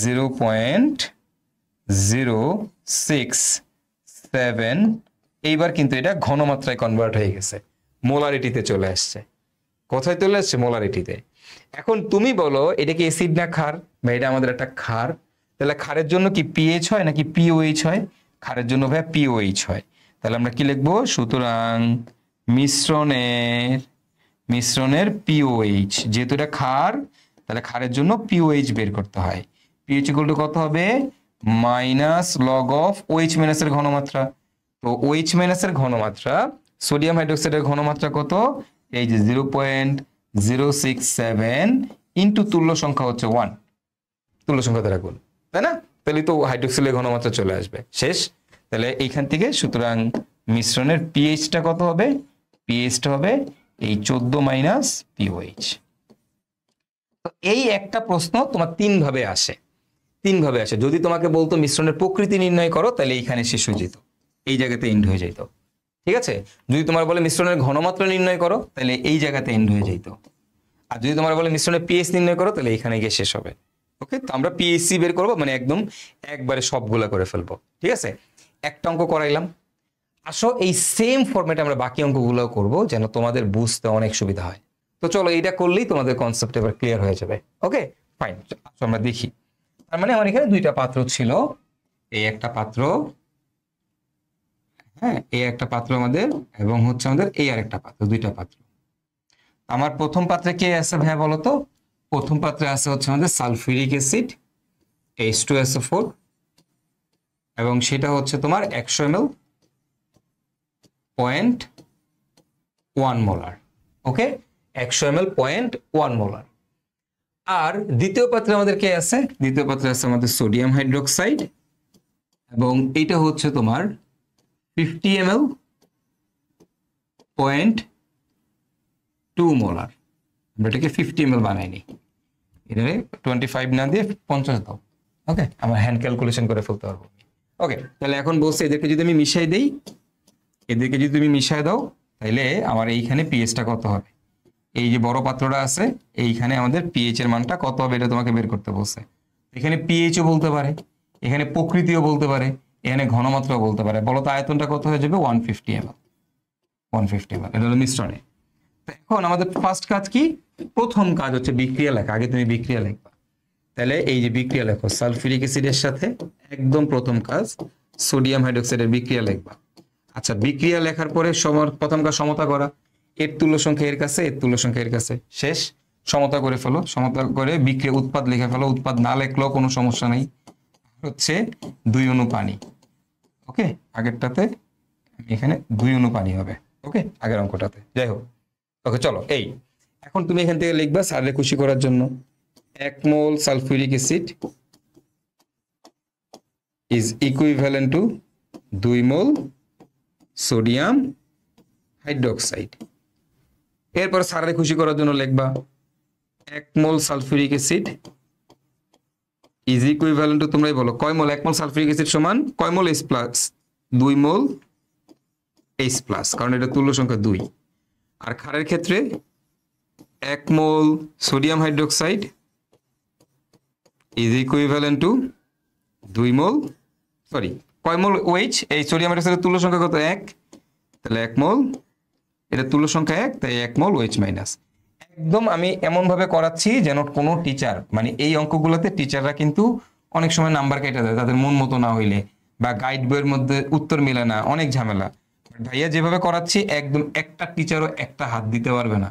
0.067। এইবার কিন্তু এটা ঘনমাত্রায় কনভার্ট হয়ে গেছে, মোলারিটিতে চলে আসছে। কোথায় চলে আসছে, মোলারিটিতে। এখন তুমি বলো এটা কি অ্যাসিড না ক্ষার, বা এটা আমাদের একটা ক্ষার। তাহলে ক্ষারের জন্য কি পিএইচ হয় নাকি পিওএইচ হয়, ক্ষারের জন্য ভাই পিওএইচ হয়। তাহলে আমরা কি লিখবো, সুতরাং মিশ্রণের পিওএইচ, যেহেতু এটা ক্ষার তাহলে ক্ষারের জন্য পিওএইচ বের করতে হয়। পিএইচ ইকুয়াল টু কত হবে, মাইনাস লগ অফ OH মাইনাসের ঘনমাত্রা। তো OH মাইনাসের ঘনমাত্রা, সোডিয়াম হাইড্রোক্সাইডের ঘনমাত্রা কত, এই যে 0.067 ইন্টু তুল্য সংখ্যা হচ্ছে 1, তুল্য সংখ্যা দ্বারা গুণ, তাই না? তাহলে তো হাইড্রোক্সিলের ঘনমাত্রা চলে আসবে, শেষ। তাহলে এইখান থেকে সুতরাং মিশ্রণের পিএইচটা কত হবে, পিএইচটা হবে এই 14 মাইনাস পিওএইচ। তো এই একটা প্রশ্ন তোমার তিন ভাবে আসে। যদি তোমাকে বলতো মিশ্রণের প্রকৃতি নির্ণয় করো, তাহলে এইখানে শেষ হয়ে যেত, এই জায়গাতে এন্ড হয়ে যেত। ঠিক আছে, যদি তোমার বলে মিশ্রণের ঘনমাত্রা নির্ণয় করো, তাহলে এই জায়গাতে এন্ড হয়ে যেত। আর যদি তোমার বলে মিশ্রণের পিএইচ নির্ণয় করো, তাহলে এখানে গিয়ে শেষ হবে। ওকে, তো আমরা পিএইচসি বের করবো, মানে একদম একবারে সবগুলা করে ফেলবো। ঠিক আছে, একটা অঙ্ক করাইলাম, আসো এই সেম ফরম্যাটে আমরা বাকি অঙ্কগুলো করব, যেন তোমাদের বুঝতে অনেক সুবিধা হয়। তো চলো এটা করলেই তোমাদের কনসেপ্ট এবার ক্লিয়ার হয়ে যাবে। ওকে ফাইন, আসো আমরা দেখি। তার মানে আমার এখানে দুইটা পাত্র ছিল, এই একটা পাত্র, হ্যাঁ এই একটা পাত্র আমাদের, এবং হচ্ছে আমাদের এই আর একটা পাত্র, দুইটা পাত্র। আমার প্রথম পাত্রে কে আছে ভাইয়া বলো তো? প্রথম পাত্রে আছে হচ্ছে আমাদের সালফিউরিক অ্যাসিড H2SO4 এবং সেটা হচ্ছে তোমার 100 ml 0.1 মোলার। ওকে, 100 ml 0.1 মোলার। আর দ্বিতীয় পাত্রে আমাদের কে আছে? দ্বিতীয় পাত্রে আছে আমাদের সোডিয়াম হাইড্রোক্সাইড এবং এইটা হচ্ছে তোমার 50 ml 0.2 মোলার। আমরা এটাকে 50 ml বানাইনি, এটাকে 25 না দিয়ে 50 দাও। ওকে, আমার হ্যান্ড ক্যালকুলেশন করে ফেলতে পারবো। ওকে, তাহলে এখন বলছে এদেরকে যদি আমি মিশাই দেই, এদেরকে যদি তুমি মিশাই দাও তাহলে আমার এইখানে পিএইচটা কত হবে? এই যে বড় পাত্রটা আছে এইখানে আমাদের পিএইচ এর মানটা কত হবে এটা তোমাকে বের করতে বলছে। এখানে পিএইচও বলতে পারে, এখানে প্রকৃতিও বলতে পারে, এখানে ঘনমাত্রাও বলতে পারে। বলো তো আয়তনটা কত হয়ে যাবে? 150 ml। 150 ml এটা হলো মিশ্রণে। এখন আমাদের ফার্স্ট কাজ কি? প্রথম কাজ হচ্ছে বিক্রিয়া লেখা। আগে তুমি বিক্রিয়া লিখবা। তাহলে এই যে বিক্রিয়া লেখো, সালফিউরিক অ্যাসিডের সাথে একদম প্রথম কাজ সোডিয়াম হাইড্রোক্সাইডের বিক্রিয়া লিখবা। আচ্ছা, বিক্রিয়া লেখার পরে প্রথম কাজ সমতা করা। এর তুল্য সংখ্যা এর কাছে, এর তুল্য সংখ্যা এর কাছে, শেষ। সমতা করে ফেলো, সমতা করে বিক্রিয়া উৎপাদ লিখে ফেলো। উৎপাদ না লিখলেও কোনো সমস্যা নেই, হচ্ছে 2 অণু পানি। ওকে, আগেরটাতে এখানে 2 অণু পানি হবে। ওকে, আগের অঙ্কটাতে যাই হোক। ওকে চলো, এই এখন তুমি এখান থেকে লিখবা স্যাররে খুশি করার জন্য 1 mole sulphuric acid is equivalent to 2 mole sodium hydroxide. এরপর স্যাররে খুশি করার জন্য লিখবা 1 mole sulphuric acid is equivalent to, তোমরাই বলো কয় মোল? 1 মোল সালফিউরিক অ্যাসিড সমান কয় মোল? H plus 2 mole H plus, কারণ এটা তুল্য সংখ্যা 2। আর ক্ষারের ক্ষেত্রে 1 মোল sodium hydroxide is equivalent to 2 mole, sorry কয় মোল OH? এই সোডিয়াম হাইড্রোক্সাইডের তুল্য সংখ্যা কত? 1। তাহলে 1 মোল, এটা তুল্য সংখ্যা 1, তাই 1 মোল OH মাইনাস। একদম আমি এমন ভাবে করাচ্ছি যেন কোনো টিচার, মানে এই অঙ্কগুলোতে টিচাররা কিন্তু অনেক সময় নাম্বার কেটে দেয় তাদের মন মতো না হইলে, বা গাইড বইয়ের মধ্যে উত্তর মিলে না, অনেক ঝামেলা। ভাইয়া যেভাবে করাচ্ছি একদম একটা টিচারও একটা হাত দিতে পারবে না,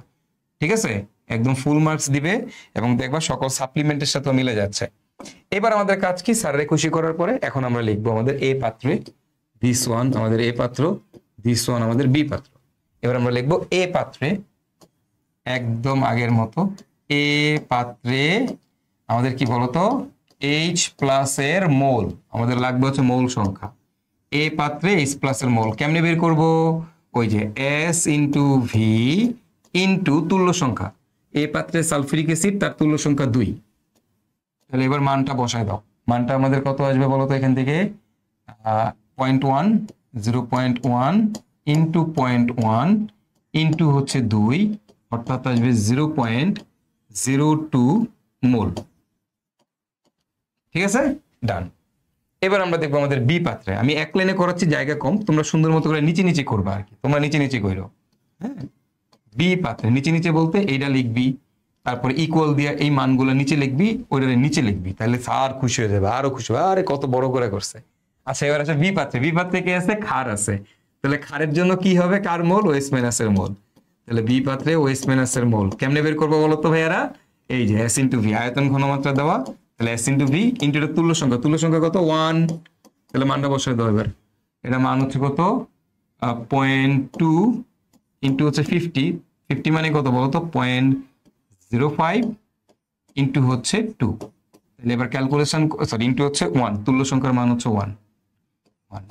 ঠিক আছে? একদম ফুল মার্কস দিবে এবং দেখবা সকল সাপ্লিমেন্টের সাথে মিলে যাচ্ছে। এবার আমাদের কাজ কি? স্যাররে খুশি করার পরে এখন আমরা লিখবো আমাদের এ পাত্রে দিস ওয়ান আমাদের এ পাত্র, দিস ওয়ান আমাদের বি পাত্র। এবার আমরা লিখবো এ পাত্রে একদম আগের মতো এ পাত্রে আমাদের কি বলতো? H প্লাস এর মোল আমাদের লাগবে হচ্ছে মোল সংখ্যা। এ পাত্রে H প্লাস এর মোল কেমনে বের করব? ওই যে S ইন্টু ভি ইন্টু তুল্য সংখ্যা। এ পাত্রে সালফিউরিক অ্যাসিড, তার তুল্য সংখ্যা 2। তাহলে এবার মানটা বসায় দাও। মানটা আমাদের কত আসবে বলো তো? এখান থেকে 0.1 0.1 ইন্টু 0.1 ইন্টু হচ্ছে 2, অর্থাৎ আসবে 0.02 মোল। ঠিক আছে, ডান। এবার আমরা দেখবো আমাদের বি পাত্রে। আমি এক লাইনে করাচ্ছি, জায়গা কম, তোমরা সুন্দর মতো করে নিচে নিচে করবা আর কি। তোমরা নিচে নিচে করো। হ্যাঁ, বি পাত্রে নিচে নিচে বলতে এইটা লিখবি, তারপরে ইকুয়াল দিয়ে এই মানগুলো নিচে লিখবি, ওইটা নিচে লিখবি, তাহলে স্যার খুশি হয়ে যাবে, আরো খুশি হবে, আরে কত বড় করে করছে। আচ্ছা, এবার আছে বি পাত্রে। বি পাত্রে কি আছে? ক্ষার আছে। তাহলে ক্ষারের জন্য কি হবে? কার মোল? OH মাইনাস এর মোল। তাহলে বি পাত্রে OH মাইনাস এর মোল কেমনে বের করবো বলো তো ভাইয়ারা? এই যে S ইন্টু ভি, আয়তন ঘনমাত্রা দেওয়া, তাহলে S ইন্টু ভি ইন্টু এটা তুল্য সংখ্যা। তুল্য সংখ্যা কত? 1। তাহলে মানটা বসায় দাও। এবার এটা মান হচ্ছে কত? 0.2 ইন্টু হচ্ছে 50। 50 মানে কত বলো তো? 0.05 ইন্টু হচ্ছে 2। তাহলে এবার ক্যালকুলেশন, সরি ইন্টু হচ্ছে 1, তুল্য সংখ্যার মান হচ্ছে 1।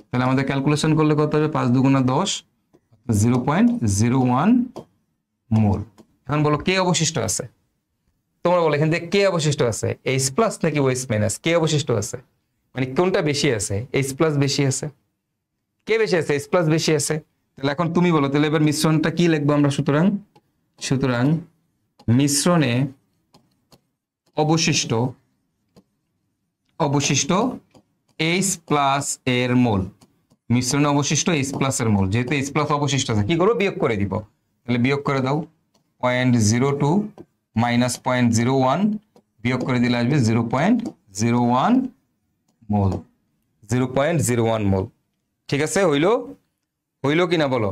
তাহলে আমাদের ক্যালকুলেশন করলে কত হবে? 5 দুগুণা 10, 0.01 মোল। এখন বলো কে অবশিষ্ট আছে? তোমরা বলো এখান থেকে কে অবশিষ্ট আছে? H প্লাস নাকি OH মাইনাস? কে অবশিষ্ট আছে, মানে কোনটা বেশি আছে? H প্লাস বেশি আছে। কে বেশি আছে? H প্লাস বেশি আছে। তাহলে এখন তুমি বলো, তাহলে এবার মিশ্রণটা কি লিখবো আমরা? সুতরাং মিশ্রণে অবশিষ্ট H প্লাস এর মোল। মিশ্রণে অবশিষ্ট H প্লাস এর মোল। যেহেতু H প্লাস অবশিষ্ট আছে, কি করবো? বিয়োগ করে দিব। তাহলে বিয়োগ করে দাও। 0.02 মাইনাস 0.01 বিয়োগ করে দিলে আসবে 0.01 মোল। 0.01 মোল। ঠিক আছে, হইলো কিনা বলো?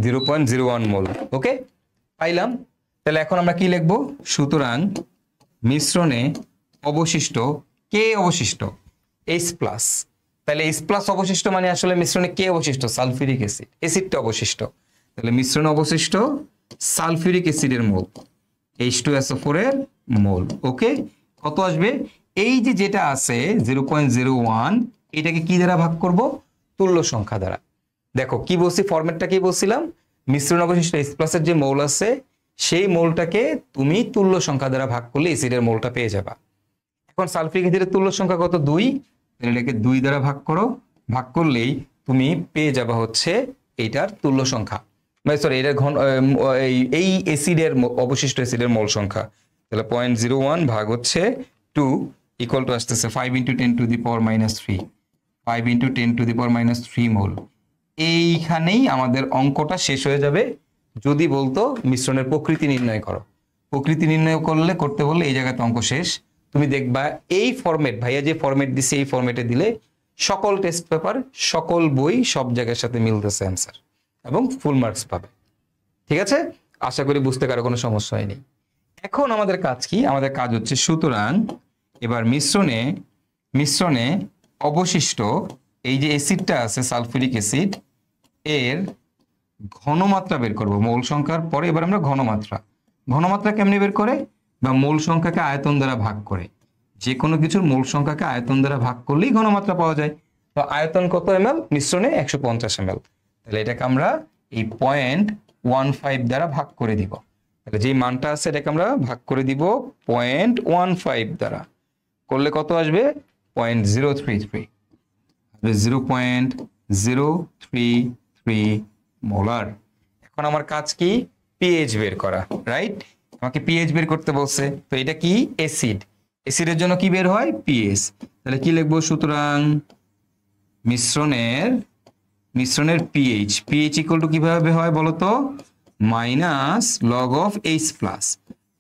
0.01 মোল। ওকে, পাইলাম। তাহলে এখন আমরা কি লিখবো? সুতরাং মিশ্রণে অবশিষ্ট কে অবশিষ্ট H প্লাস। তাহলে H প্লাস অবশিষ্ট মানে আসলে মিশ্রণে কে অবশিষ্ট? সালফিউরিক অ্যাসিড, অ্যাসিডটা অবশিষ্ট। তাহলে মিশ্রণে অবশিষ্ট সালফিউরিক অ্যাসিডের মোল, H2SO4 এর মোল। ওকে, কত আসবে? এই যে যেটা আছে 0.01, এটাকে কি দ্বারা ভাগ করব? তুল্য সংখ্যা দ্বারা। দেখো কি বলছি, ফরম্যাটটা কি বলছিলাম? মিশ্রণ অবশিষ্ট H প্লাস এর যে মৌল আছে সেই মৌলটাকে তুমি তুল্য সংখ্যা দ্বারা ভাগ করলে অ্যাসিডের মৌলটা পেয়ে যাবা। এখন সালফিউরিক অ্যাসিডের তুল্য সংখ্যা কত? 2। তাহলে এটাকে 2 দ্বারা ভাগ করো, ভাগ করলেই তুমি পেয়ে যাবা হচ্ছে এইটার তুল্য সংখ্যা, মানে সরি এটার ঘন এই অ্যাসিডের অবশিষ্ট অ্যাসিডের মোল সংখ্যা। তাহলে 0.01 ভাগ হচ্ছে 2 ইকুয়াল টু আসতেছে 5 × 10⁻³ 5 × 10⁻³ মোল। এইখানেই আমাদের অঙ্কটা শেষ হয়ে যাবে। যদি বলতো মিশ্রণের প্রকৃতি নির্ণয় করো, প্রকৃতি নির্ণয় করতে বললে এই জায়গাতে অঙ্ক শেষ। তুমি দেখবা এই ফরম্যাট, ভাইয়া যে ফরম্যাট দিছে এই ফরম্যাটে দিলে সকল টেস্ট পেপার, সকল বই, সব জায়গার সাথে মিলতেছে অ্যান্সার এবং ফুল মার্কস পাবে। ঠিক আছে, আশা করি বুঝতে কারো কোনো সমস্যা হয়নি। এখন আমাদের কাজ কি? আমাদের কাজ হচ্ছে সুতরাং এবার মিশ্রণে অবশিষ্ট এই যে অ্যাসিডটা আছে সালফিউরিক অ্যাসিড, এর ঘনমাত্রা বের করব মোল সংখ্যার পরে। এবার আমরা ঘনমাত্রা কেমনে বের করে? বা মোল সংখ্যাকে আয়তন দ্বারা ভাগ করে। যে কোনো কিছুর মোল সংখ্যাকে আয়তন দ্বারা ভাগ করলেই ঘনমাত্রা পাওয়া যায়। তো আয়তন কত ml? মিশ্রণে 150 ml। তাহলে এটাকে আমরা এই 0.15 দ্বারা ভাগ করে দিব। তাহলে যে মানটা আছে এটাকে আমরা ভাগ করে দিব 0.15 দ্বারা, করলে কত আসবে? 0.033, 0.033 মোলার। এখন আমার কাজ কি? পিএইচ বের করা, রাইট? আমাকে পিএইচ বের করতে বলছে। তো এটা কি? অ্যাসিড। অ্যাসিডের জন্য কি বের হয়? পিএইচ। তাহলে কি লিখবো? সুতরাং মিশ্রণের পিএইচ ইকুয়াল টু কিভাবে হয় বলো তো? Minus log of H plus.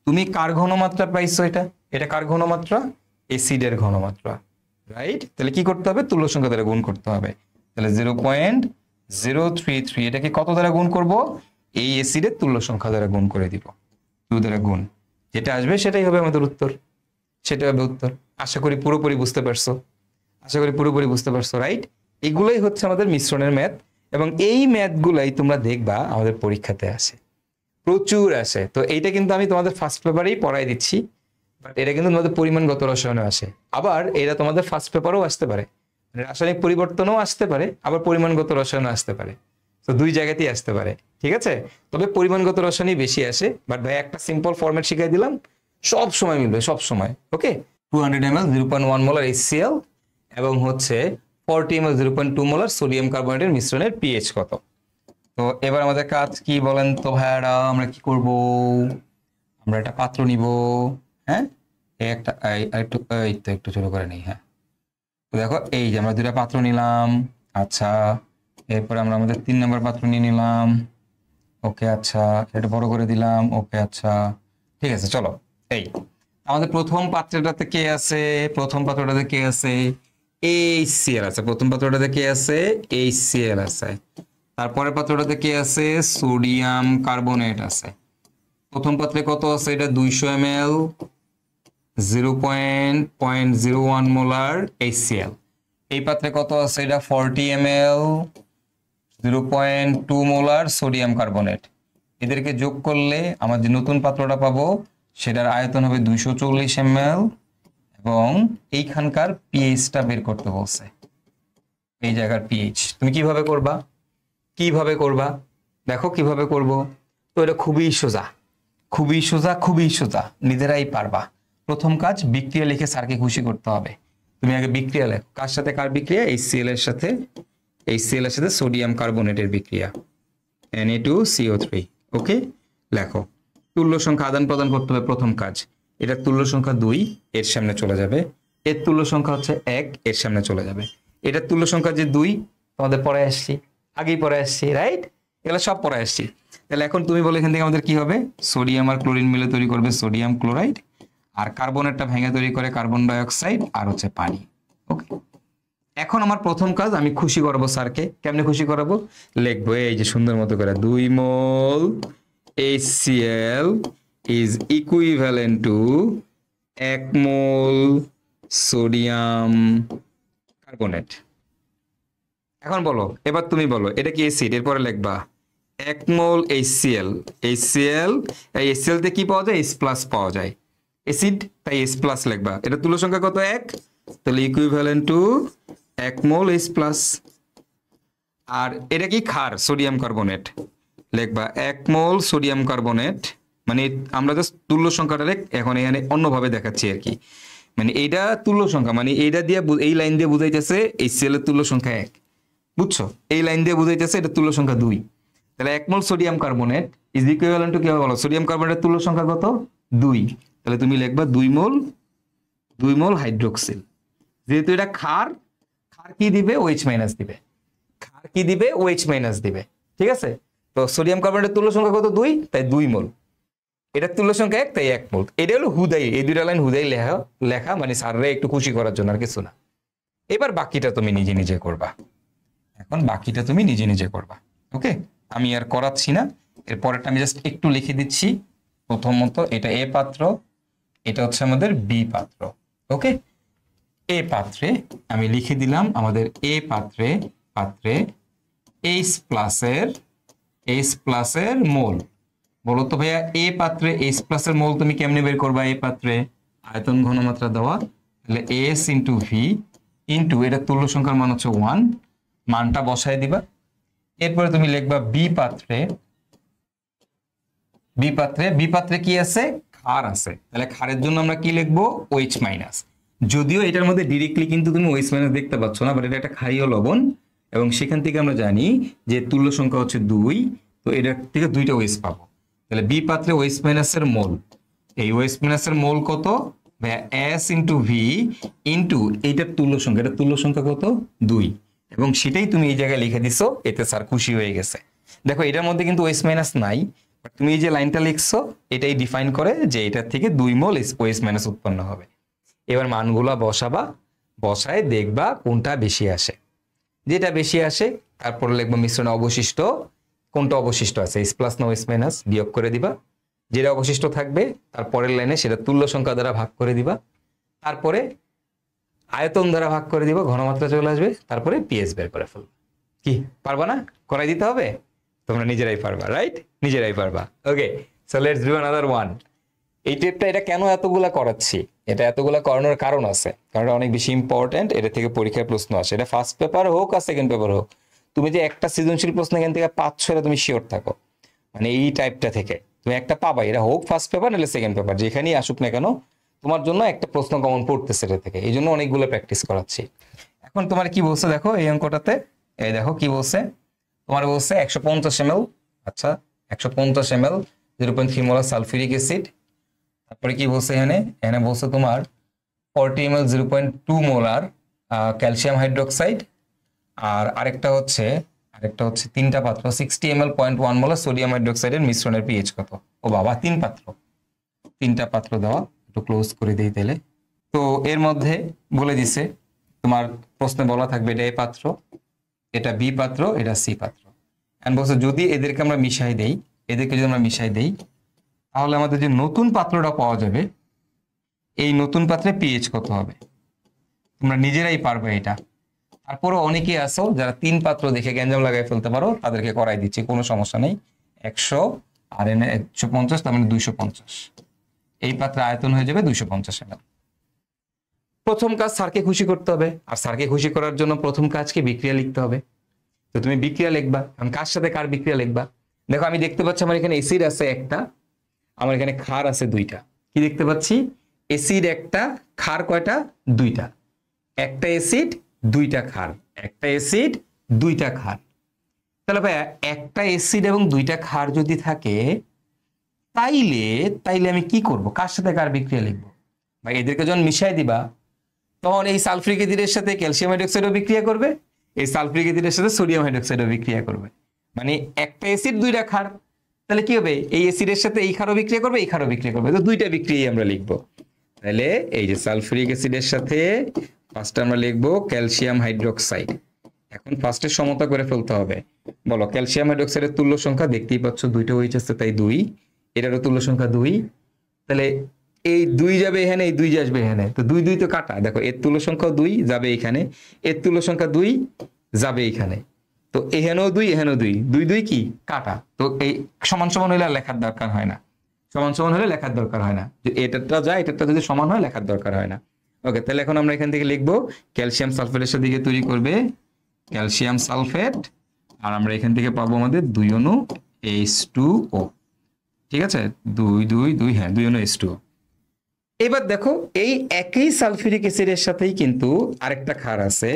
তুমি কার ঘনমাত্রা পাইছো? এটা কার ঘনমাত্রা? অ্যাসিডের ঘনমাত্রা, রাইট? তাহলে কি করতে হবে? তুল্য সংখ্যা দ্বারা গুণ করতে হবে। তাহলে 0.033 এটাকে কত দ্বারা গুণ করব? এই অ্যাসিডের তুল্য সংখ্যা দ্বারা গুণ করে দিব, 2 দ্বারা গুণ। যেটা আসবে সেটাই হবে আমাদের উত্তর, সেটা হবে উত্তর। আশা করি পুরোপুরি বুঝতে পারছো, রাইট? এগুলোই হচ্ছে আমাদের মিশ্রণের ম্যাথ, এবং এই ম্যাথগুলাই তোমরা দেখবা আমাদের পরীক্ষাতে আসে, প্রচুর আসে। তো এইটা কিন্তু আমি তোমাদের ফার্স্ট পেপারেই পড়াই দিচ্ছি, বাট এটা কিন্তু তোমাদের পরিমাণগত রসায়নে আসে। আবার এটা তোমাদের ফার্স্ট পেপারও আসতে পারে, রাসায়নিক পরিবর্তনও আসতে পারে, আবার পরিমাণগত রসায়নও আসতে পারে। তো দুই জায়গাতেই আসতে পারে, ঠিক আছে? তবে পরিমাণগত রসায়নই বেশি আসে। বাট ভাই একটা সিম্পল ফরম্যাট শিখাই দিলাম, সব সময় মিলবে, সব সময়। ওকে, 200 ml 0.1 মোলার HCl এবং হচ্ছে 40 ml 0.2 মোলার সোডিয়াম কার্বনেটের মিশ্রণের পিএইচ কত? তো এবার আমাদের কাজ কি বলেন তো ভাইয়ারা? আমরা কি করব? আমরা একটা পাত্র নিব, হ্যাঁ, একটু ছোট করে নেই। হ্যাঁ, তো দেখো এই যে আমরা 2টা পাত্র নিলাম। আচ্ছা, এরপরে আমরা আমাদের 3 নম্বর পাত্র নিয়ে নিলাম। ওকে, আচ্ছা, এটা বড় করে দিলাম। ওকে, আচ্ছা, ঠিক আছে। চলো, এই আমাদের প্রথম পাত্রটাতে কে আছে? HCl আছে। প্রথম পাত্রটাতে কে আছে? HCl আছে। তারপরের পাত্রটাতে কে আছে? সোডিয়াম কার্বনেট আছে। প্রথম পাত্রে কত আছে? এটা 200 ml 0.01 মোলার HCl। এই পাত্রে কত আছে? এটা 40 ml 0.2 মোলার সোডিয়াম কার্বনেট। এদেরকে যোগ করলে আমার যে নতুন পাত্রটা পাবো সেটার আয়তন হবে 240 ml, এবং এইখানকার পিএইচটা বের করতে বলছে। এই জায়গার পিএইচ তুমি কিভাবে করবা? দেখো কিভাবে করব। তো এটা খুবই সোজা, নিজেরাই পারবা। প্রথম কাজ, বিক্রিয়া লিখে স্যারকে খুশি করতে হবে। তুমি আগে বিক্রিয়া লেখো। কার সাথে কার বিক্রিয়া? HCl এর সাথে সোডিয়াম কার্বনেটের বিক্রিয়া, Na2CO3। ওকে, লেখো। তুল্য সংখ্যা আদান প্রদান করতে হবে। প্রথম কাজ, এটা তুল্য সংখ্যা 2 এর সামনে চলে যাবে, এর তুল্য সংখ্যা হচ্ছে 1 এর সামনে চলে যাবে। এটার তুল্য সংখ্যা যে 2 তোমাদের আগেই পড়ে আসছি, রাইট? এগুলো সব পড়ে আসছি। তাহলে এখন তুমি বলো এখান থেকে আমাদের কি হবে? সোডিয়াম আর ক্লোরিন মিলে তৈরি করবে সোডিয়াম ক্লোরাইড, আর কার্বনেটটা ভেঙে তৈরি করে কার্বন ডাই অক্সাইড, আর হচ্ছে পানি। ওকে, এখন আমার প্রথম কাজ, আমি খুশি করাবো স্যারকে। কেমনে খুশি করাবো? লিখবো এই যে সুন্দর মতো করে 2 মোল HCl is equivalent to 1 mole sodium carbonate. এখন বলো, এবার তুমি বলো এটা কি অ্যাসিড, এরপরে লিখবা 1 মোল HCl। এই HCl তে কি পাওয়া যায়? H+ পাওয়া যায়, অ্যাসিড, তাই H+ লিখবা। এটা তুল্য সংখ্যা কত? 1, তাহলে ইকুইভ্যালেন্ট টু 1 মোল H+। আর এটা কি? ক্ষার, সোডিয়াম কার্বনেট, লিখবা 1 মোল সোডিয়াম কার্বনেট। মানে আমরা জাস্ট তুল্য সংখ্যাটা এখন এখানে অন্যভাবে দেখাচ্ছি আর কি। মানে এইটা তুল্য সংখ্যা, মানে এইটা দিয়ে এই লাইন দিয়ে বুঝাইতেছে HCl এর তুল্য সংখ্যা 1, বুঝছো? এই লাইন দিয়ে বুঝাইতেছে এটা তুল্য সংখ্যা 2। তাহলে 1 মোল sodium carbonate is equivalent two কি হবে বলো? সোডিয়াম কার্বনেটের তুল্য সংখ্যা কত? 2। তাহলে তুমি লিখবা 2 মোল হাইড্রোক্সিল। যেহেতু এটা ক্ষার, ক্ষার কি দিবে? OH- দিবে। ক্ষার কি দিবে? OH- দিবে, ঠিক আছে? তো সোডিয়াম কার্বনেটের তুল্য সংখ্যা কত? 2, তাই 2 মোল। এটার তুল্য সংখ্যা 1, তাই 1 মোল। এটা হলো হুদাই, এই দুইটা লাইন হুদাই লেখা, মানে স্যাররে একটু খুশি করার জন্য, আর কিছু না। এবার বাকিটা তুমি নিজে নিজে করবা। এখন বাকিটা তুমি নিজে নিজে করবা, ওকে? আমি আর করাচ্ছি না, এর পরেরটা আমি জাস্ট একটু লিখে দিচ্ছি। প্রথমত এটা এ পাত্র, এটা হচ্ছে আমাদের বি পাত্র, ওকে? এ পাত্রে আমি লিখে দিলাম আমাদের এ পাত্রে H+ এর মোল। বলো তো ভাইয়া, এ পাত্রে H+ এর মোল তুমি কেমনে বের করবা? এ পাত্রে আয়তন ঘনমাত্রা দেওয়া, তাহলে S × V ইন্টু এটা তুল্য সংখ্যার মান হচ্ছে 1, মানটা বসায় দিবা। এরপরে তুমি লিখবা বি পাত্রে কি আছে? ক্ষার আছে, তাহলে ক্ষারের জন্য আমরা কি লিখবো? OH-। যদিও এটার মধ্যে ডিরেক্টলি কিন্তু তুমি OH- দেখতে পাচ্ছ না, বাট এটা একটা ক্ষারীয় লবণ, এবং সেখান থেকে আমরা জানি যে তুল্য সংখ্যা হচ্ছে 2, তো এটার থেকে 2টা OH পাবো। তাহলে বি পাত্রে OH- এর মোল, এই OH- এর মোল কত? S × V ইন্টু এইটার তুল্য সংখ্যা, এটার তুল্য সংখ্যা কত? 2, এবং সেটাই তুমি এই জায়গায় লিখে দিছো। এতে স্যার খুশি হয়ে গেছে। দেখো এটার মধ্যে কিন্তু OH- নাই, তুমি এই যে লাইনটা লিখছো এটাই ডিফাইন করে যে এটার থেকে 2 মোল OH- উৎপন্ন হবে। এবার মানগুলা বসাবা, বসায় দেখবা কোনটা বেশি আসে। যেটা বেশি আসে তারপর লিখবো মিশ্রণে অবশিষ্ট কোনটা অবশিষ্ট আছে, H+ না OH- বিয়োগ করে দিবা। যেটা অবশিষ্ট থাকবে তার পরের লাইনে সেটা তুল্য সংখ্যা দ্বারা ভাগ করে দিবা, তারপরে আয়তন দ্বারা ভাগ করে দিবা, ঘনমাত্রা চলে আসবে, তারপরে পিএইচ বের করে ফেলবো। কি পারবা না? করাই দিতে হবে? তোমরা নিজেরাই পারবা, রাইট? নিজেরাই পারবা, okay? So let's do another one. এই টেপটা এটা কেন এতগুলা করাচ্ছি? এটা এতগুলা করানোর কারণ আছে, কারণ এটা অনেক বেশি ইম্পর্টেন্ট। এটা থেকে পরীক্ষার প্রশ্ন আসে, এটা ফার্স্ট পেপার হোক আর সেকেন্ড পেপার হোক। তুমি যে একটা সৃজনশীল প্রশ্ন এখান থেকে 5-6 তুমি শিওর থাকো, মানে এই টাইপটা থেকে তুমি একটা পাবা। এটা হোক ফার্স্ট পেপার নাহলে সেকেন্ড পেপার, যেখানেই আসুক না কেন তোমার জন্য একটা প্রশ্ন কমন পড়তেছে এটা থেকে, এই জন্য অনেকগুলো প্র্যাকটিস করাচ্ছি। এখন তোমার কি বলছে দেখো এই অঙ্কটাতে, এই দেখো কি বলছে তোমার, বলছে 150 ml, আচ্ছা 150 ml 0.3 মোলার সালফিউরিক অ্যাসিড। তারপরে কি বলছে এখানে বলছে তোমার 40 ml 0.2 মোলার ক্যালসিয়াম হাইড্রোক্সাইড, আর আরেকটা হচ্ছে 3টা পাত্র 60 ml 0.1 মোলার সোডিয়াম হাইড্রোক্সাইডের মিশ্রণের পিএইচ কত? ও বাবা, 3টা পাত্র দেওয়া, একটু ক্লোজ করে দিই তাহলে। তো এর মধ্যে বলে দিছে তোমার প্রশ্নে বলা থাকবে এটা এ পাত্র, এটা বি পাত্র, এটা সি পাত্র। এন্ড বলছে যদি এদেরকে আমরা মিশাই দেই, তাহলে আমাদের যে নতুন পাত্রটা পাওয়া যাবে, এই নতুন পাত্রে পিএইচ কত হবে? তোমরা নিজেরাই পারবে এটা। তারপরে অনেকেই আসো যারা 3 পাত্র দেখে গ্যাঞ্জাম লাগাই ফেলতে পারো, তাদেরকে করাই দিচ্ছি, কোনো সমস্যা নেই। 100 আর এনে 150, তার মানে 250। এই পাত্রে আয়তন হয়ে যাবে 250 ml। প্রথম কাজ স্যারকে খুশি করতে হবে, আর স্যারকে খুশি করার জন্য প্রথম কাজকে বিক্রিয়া লিখতে হবে। তো তুমি বিক্রিয়া লিখবা, আমি কার সাথে কার বিক্রিয়া লিখবা? দেখো আমি দেখতে পাচ্ছি আমার এখানে অ্যাসিড আছে একটা, আমার এখানে ক্ষার আছে 2টা। কি দেখতে পাচ্ছি? অ্যাসিড একটা, ক্ষার কয়টা? 2টা। একটা অ্যাসিড 2টা ক্ষার, একটা অ্যাসিড 2টা ক্ষার। তাহলে ভাই একটা অ্যাসিড এবং 2টা ক্ষার যদি থাকে, তাইলে আমি কি করব? কার সাথে কার বিক্রিয়া লিখবো? ভাই এদেরকে যখন মিশাই দিবা, তখন এই সালফিউরিক অ্যাসিডের সাথে ক্যালসিয়াম হাইড্রোক্সাইডও বিক্রিয়া করবে, এই সালফিউরিক অ্যাসিডের সাথে সোডিয়াম হাইড্রোক্সাইডও বিক্রিয়া করবে। মানে একটা অ্যাসিড 2টা ক্ষার, তাহলে কি হবে? এই অ্যাসিডের সাথে এই ক্ষারও বিক্রিয়া করবে, এই ক্ষারও বিক্রিয়া করবে, তো 2টা বিক্রিয়াই আমরা লিখবো। তাহলে এই যে সালফিউরিক অ্যাসিডের সাথে ফার্স্টে আমরা লিখবো ক্যালসিয়াম হাইড্রোক্সাইড। এখন ফার্স্টে সমতা করে ফেলতে হবে। বলো ক্যালসিয়াম হাইড্রোক্সাইডের তুল্য সংখ্যা দেখতেই পাচ্ছ দুইটা OH আছে তাই 2, এটারও তুল্য সংখ্যা 2। তাহলে এই 2 যাবে এখানে, এই 2 আসবে এখানে, তো 2 2 তো কাটা। দেখো এর তুল্য সংখ্যা 2 যাবে এখানে, এর তুল্য সংখ্যা 2 যাবে এখানে, তো এখানেও 2 এখানেও 2, 2 2 কি কাটা। তো এই সমান সমান হলে আর লেখার দরকার হয় না, সমান সমান হলে লেখার দরকার হয় না, যে এটাটা যায় এটাটা যদি সমান হয় লেখার দরকার হয় না। ওকে, তাহলে এখন আমরা এখান থেকে লিখবো ক্যালসিয়াম সালফেটের সাথে দিকে তৈরি করবে ক্যালসিয়াম সালফেট, আর আমরা এখান থেকে পাবো আমাদের 2 অণু H2O। ঠিক আছে, 2 2 2, হ্যাঁ 2 অণু H2O। এবার দেখো এই একই সালফিউরিক অ্যাসিডের সাথেই কিন্তু আরেকটা ক্ষার আছে,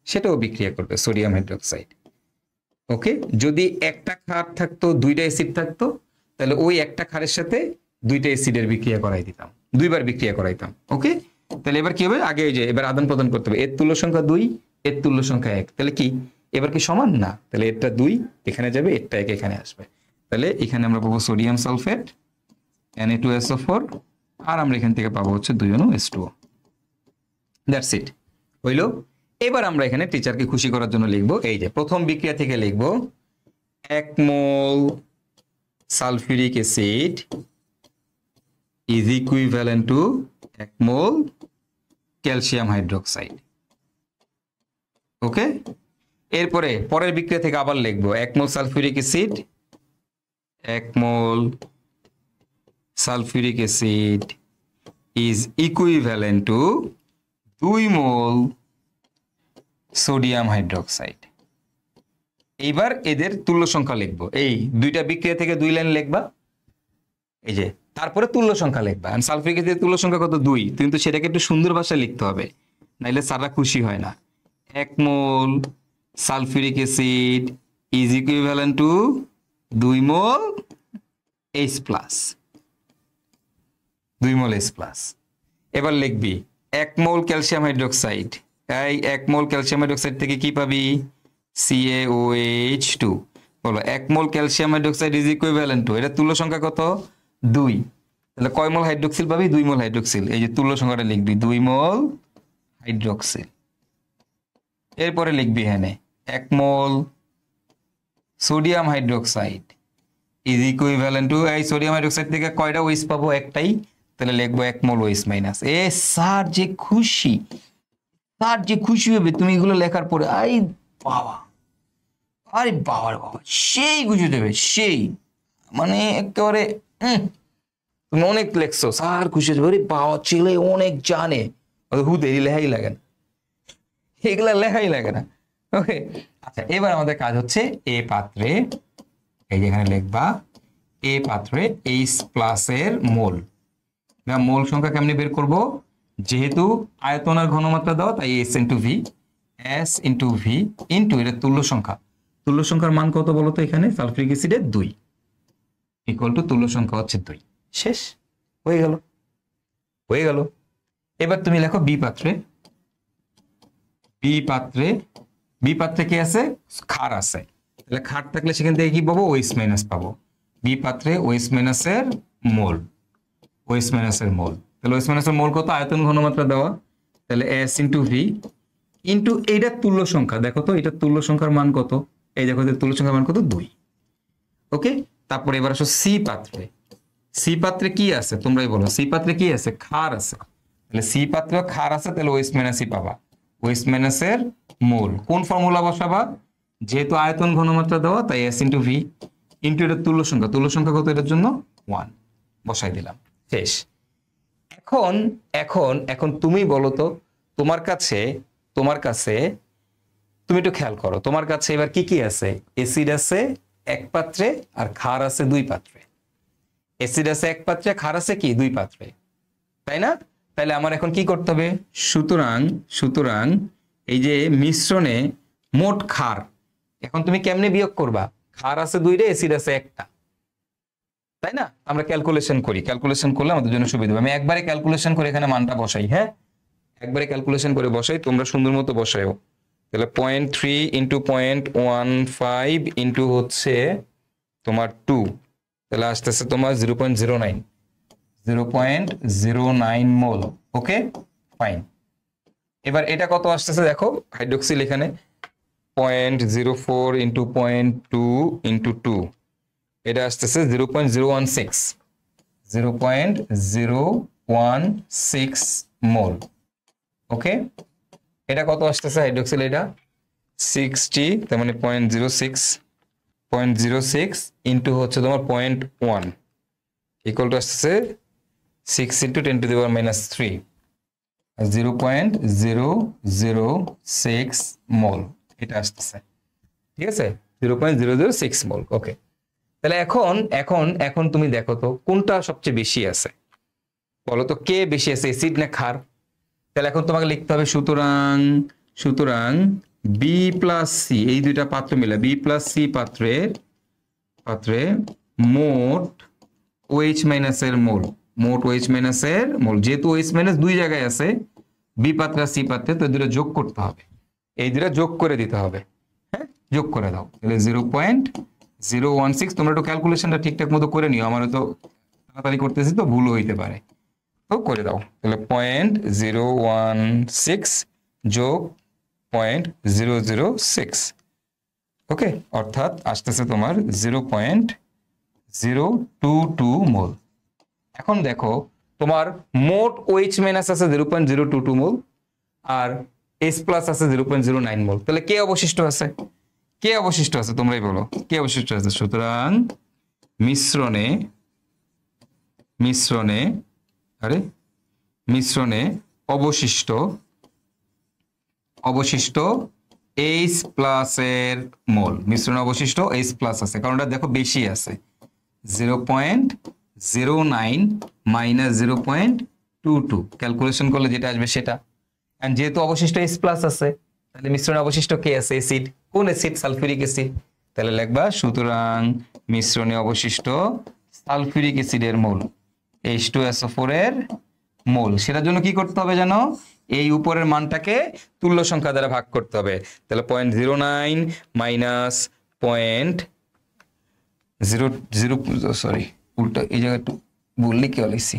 সেটাও বিক্রিয়া করবে সোডিয়াম হাইড্রোক্সাইড। ওকে, যদি একটা ক্ষার থাকতো, দুইটা অ্যাসিড থাকতো, তাহলে ওই একটা ক্ষারের সাথে দুইটা অ্যাসিডের বিক্রিয়া করাই দিতাম, দুইবার বিক্রিয়া করাইতাম। ওকে, তাহলে এবার কি হবে, আগে ওই যে এবার আদান প্রদান করতে হবে, এর তুল্য সংখ্যা 2, এর তুল্য সংখ্যা 1, তাহলে কি এবার কি সমান না, তাহলে এটা 2 এখানে যাবে, এটা 1 এখানে আসবে, তাহলে এখানে আমরা পাবো সোডিয়াম সালফেট Na2SO4, আর আমরা এখান থেকে পাবো হচ্ছে 2 অণু H2O। দ্যাটস ইট, হইলো। এবার আমরা এখানে টিচারকে খুশি করার জন্য লিখবো, এই যে প্রথম বিক্রিয়া থেকে লিখবো 1 mole sulphuric acid is equivalent to 1 mole calcium hydroxide. Okay, এরপরে পরের বিক্রিয়া থেকে আবার লিখবো 1 mole sulphuric acid, 1 mole sulphuric acid is equivalent to 2 mole sodium hydroxide. এইবার এদের তুল্য সংখ্যা লিখবো, এই দুইটা বিক্রিয়া থেকে 2 লাইন লিখবা, এই যে তারপরে তুল্য সংখ্যা লিখবা। সালফিউরিক অ্যাসিডের তুল্য সংখ্যা কত, 2, কিন্তু সেটাকে একটু সুন্দর ভাষায় লিখতে হবে, নাইলে স্যাররা খুশি হয় না। 1 mole sulphuric acid is equivalent to 2 mole H+, 2 mole H+। এবার লিখবি 1 মোল ক্যালসিয়াম হাইড্রোক্সাইড, এই 1 মোল ক্যালসিয়াম হাইড্রোক্সাইড থেকে কি পাবি, CaOH2। বলো 1 mole calcium hydroxide is equivalent two, এটা তুল্য সংখ্যা কত, 2, তাহলে কয় মোল হাইড্রোক্সিল পাবি, 2 মোল হাইড্রোক্সিল, এই যে তুল্য সংখ্যাটা লিখবি 2 মোল হাইড্রোক্সিল। এরপরে লিখবি এখানে 1 মোল sodium hydroxide is equivalent two, এই সোডিয়াম হাইড্রোক্সাইড থেকে কয়টা OH পাবো, একটাই, তাহলে লিখবো 1 মোল OH-। এ স্যার যে খুশি, স্যার যে খুশি হবে তুমি এগুলো লেখার পরে, আই বাবা, আরে বাবা রে বাবা, সেই বুঝে দেবে, সেই মানে একেবারে তুমি অনেক লেখছো, স্যার খুশি হয়ে যাবে, বাবা ছেলে অনেক জানে, হুদেরই লেখাই লাগে না, এগুলা লেখাই লাগে না। ওকে, আচ্ছা এবার আমাদের কাজ হচ্ছে এ পাত্রে, এই যেখানে লিখবা এ পাত্রে H+ এর মোল, মোল সংখ্যা কেমনে বের করব, যেহেতু আয়তনের ঘনমাত্রা দাও তাই S/V, S/V ইন্টু এটা তুল্য সংখ্যা, তুল্য সংখ্যার মান কত বলো তো, এখানে সালফিউরিক অ্যাসিডের 2 ইকুয়াল টু তুল্য সংখ্যা হচ্ছে 2, শেষ হয়ে গেল, হয়ে গেল। এবার তুমি লেখো বি পাত্রে, বি পাত্রে, বি পাত্রে কি আছে, ক্ষার আছে, তাহলে ক্ষার থাকলে সেখান থেকে কি পাবো, OH- পাবো। বি পাত্রে OH- এর মোল, OH- এর মোল, তাহলে OH- এর মোল কত, আয়তন ঘনমাত্রা দেওয়া, তাহলে S/V ইন্টু এইটার তুল্য সংখ্যা, দেখো তো এটার তুল্য সংখ্যার মান কত, এই দেখো তুল্য সংখ্যার মান কত, 2। ওকে, তারপরে এবার আসো সি পাত্রে, সি পাত্রে কি আছে তোমরাই বলো, সি পাত্রে কি আছে, ক্ষার আছে, তাহলে সি পাত্রে ক্ষার আছে, তাহলে OH- পাবা, OH- এর মোল, কোন ফর্মুলা বসাবা, যেহেতু আয়তন ঘনমাত্রা দেওয়া তাই S/V ইন্টু এটার তুল্য সংখ্যা, তুল্য সংখ্যা কত এটার জন্য 1, বসাই দিলাম, শেষ। এখন এখন এখন তুমি বলো তো, তোমার কাছে তুমি একটু খেয়াল করো, তোমার কাছে এবার কি কি আছে, অ্যাসিড আছে 1 পাত্রে আর ক্ষার আছে 2 পাত্রে, অ্যাসিড আছে 1 পাত্রে, ক্ষার আছে কি 2 পাত্রে, তাই না? তাহলে আমার এখন কি করতে হবে, সুতরাং এই যে মিশ্রণে মোট ক্ষার, এখন তুমি কেমনে বিয়োগ করবা, ক্ষার আছে 2 রে, অ্যাসিড আছে 1টা, তাই না? আমরা ক্যালকুলেশন করি, ক্যালকুলেশন করলে আমাদের জন্য সুবিধা হবে। আমি একবারে ক্যালকুলেশন করে এখানে মানটা বসাই, হ্যাঁ একবারে ক্যালকুলেশন করে বসাই, তোমরা সুন্দর মতো বসাইও। তাহলে 0.3 ইন্টু 0.15 ইন্টু হচ্ছে তোমার 2, তাহলে আসতেছে তোমার 0.09 মোল। ওকে ফাইন, এবার এটা কত আসতেছে দেখো, হাইড্রোক্সিল এখানে 0.04 ইন্টু 0.2 ইন্টু 2, এটা আসতেছে 0.016, 0.016 মোল। ওকে, এটা কত আসতেছে হাইড্রোক্সিল? এটা 60, তার মানে 0.06 ইন্টু হচ্ছে তোমার 0.1 ইকুয়াল টু আসতেছে 6 ইন্টু 10 টু দি পাওয়ার -3, 0.006 মোল এটা আসতেছে। ঠিক আছে, 0.006 মোল। ওকে, তাহলে এখন তুমি দেখো তো কোনটা সবচেয়ে বেশি আছে, বলো তো কে বেশি আছে, অ্যাসিড না ক্ষার? তাহলে এখন তোমাকে লিখতে হবে সুতরাং বি প্লাস সি, এই দুইটা পাত্র মিলে বি প্লাস সি পাত্রে মোট OH মাইনাসের মোল, যেহেতু OH মাইনাস দুই জায়গায় আছে, বি পাত্র সি পাত্রে, তো দুটো যোগ করতে হবে, এই দুটো যোগ করে দিতে হবে। হ্যাঁ, যোগ করে দাও, তাহলে 0.016। তোমরা একটু ক্যালকুলেশনটা ঠিকঠাক মতো করে নিও, আমার তো তাড়াতাড়ি করতেছি তো ভুল হইতে পারে, তো করে দাও। তাহলে 0.016 যোগ 0.006, ওকে, অর্থাৎ আসতেছে তোমার 0.022 মোল। এখন দেখো তোমার মোট OH মাইনাস আছে 0.022 মোল, আর H প্লাস আছে 0.09 মোল। তাহলে কে অবশিষ্ট আছে? তোমরাই বলো কে অবশিষ্ট আছে। সুতরাং মিশ্রণে অবশিষ্ট H প্লাস এর মোল, মিশ্রণে অবশিষ্ট H প্লাস আছে, কারণ এটা দেখো বেশি আছে, 0.09 মাইনাস 0.22, ক্যালকুলেশন করলে যেটা আসবে সেটা। এন্ড যেহেতু অবশিষ্ট H প্লাস আছে, তাহলে মিশ্রণে অবশিষ্ট কে আছে? অ্যাসিড। কোন অ্যাসিড? Sulphuric acid. তাহলে লিখবা সুতরাং মিশ্রণে অবশিষ্ট সালফিউরিক অ্যাসিডের মোল, H2SO4 এর মোল। সেটার জন্য কি করতে হবে জানো? এই উপরের মানটাকে তুল্য সংখ্যা দ্বারা ভাগ করতে হবে। তাহলে 0.09 মাইনাস 0.0, উল্টা এই জায়গায় একটু বললি কি লিখছি,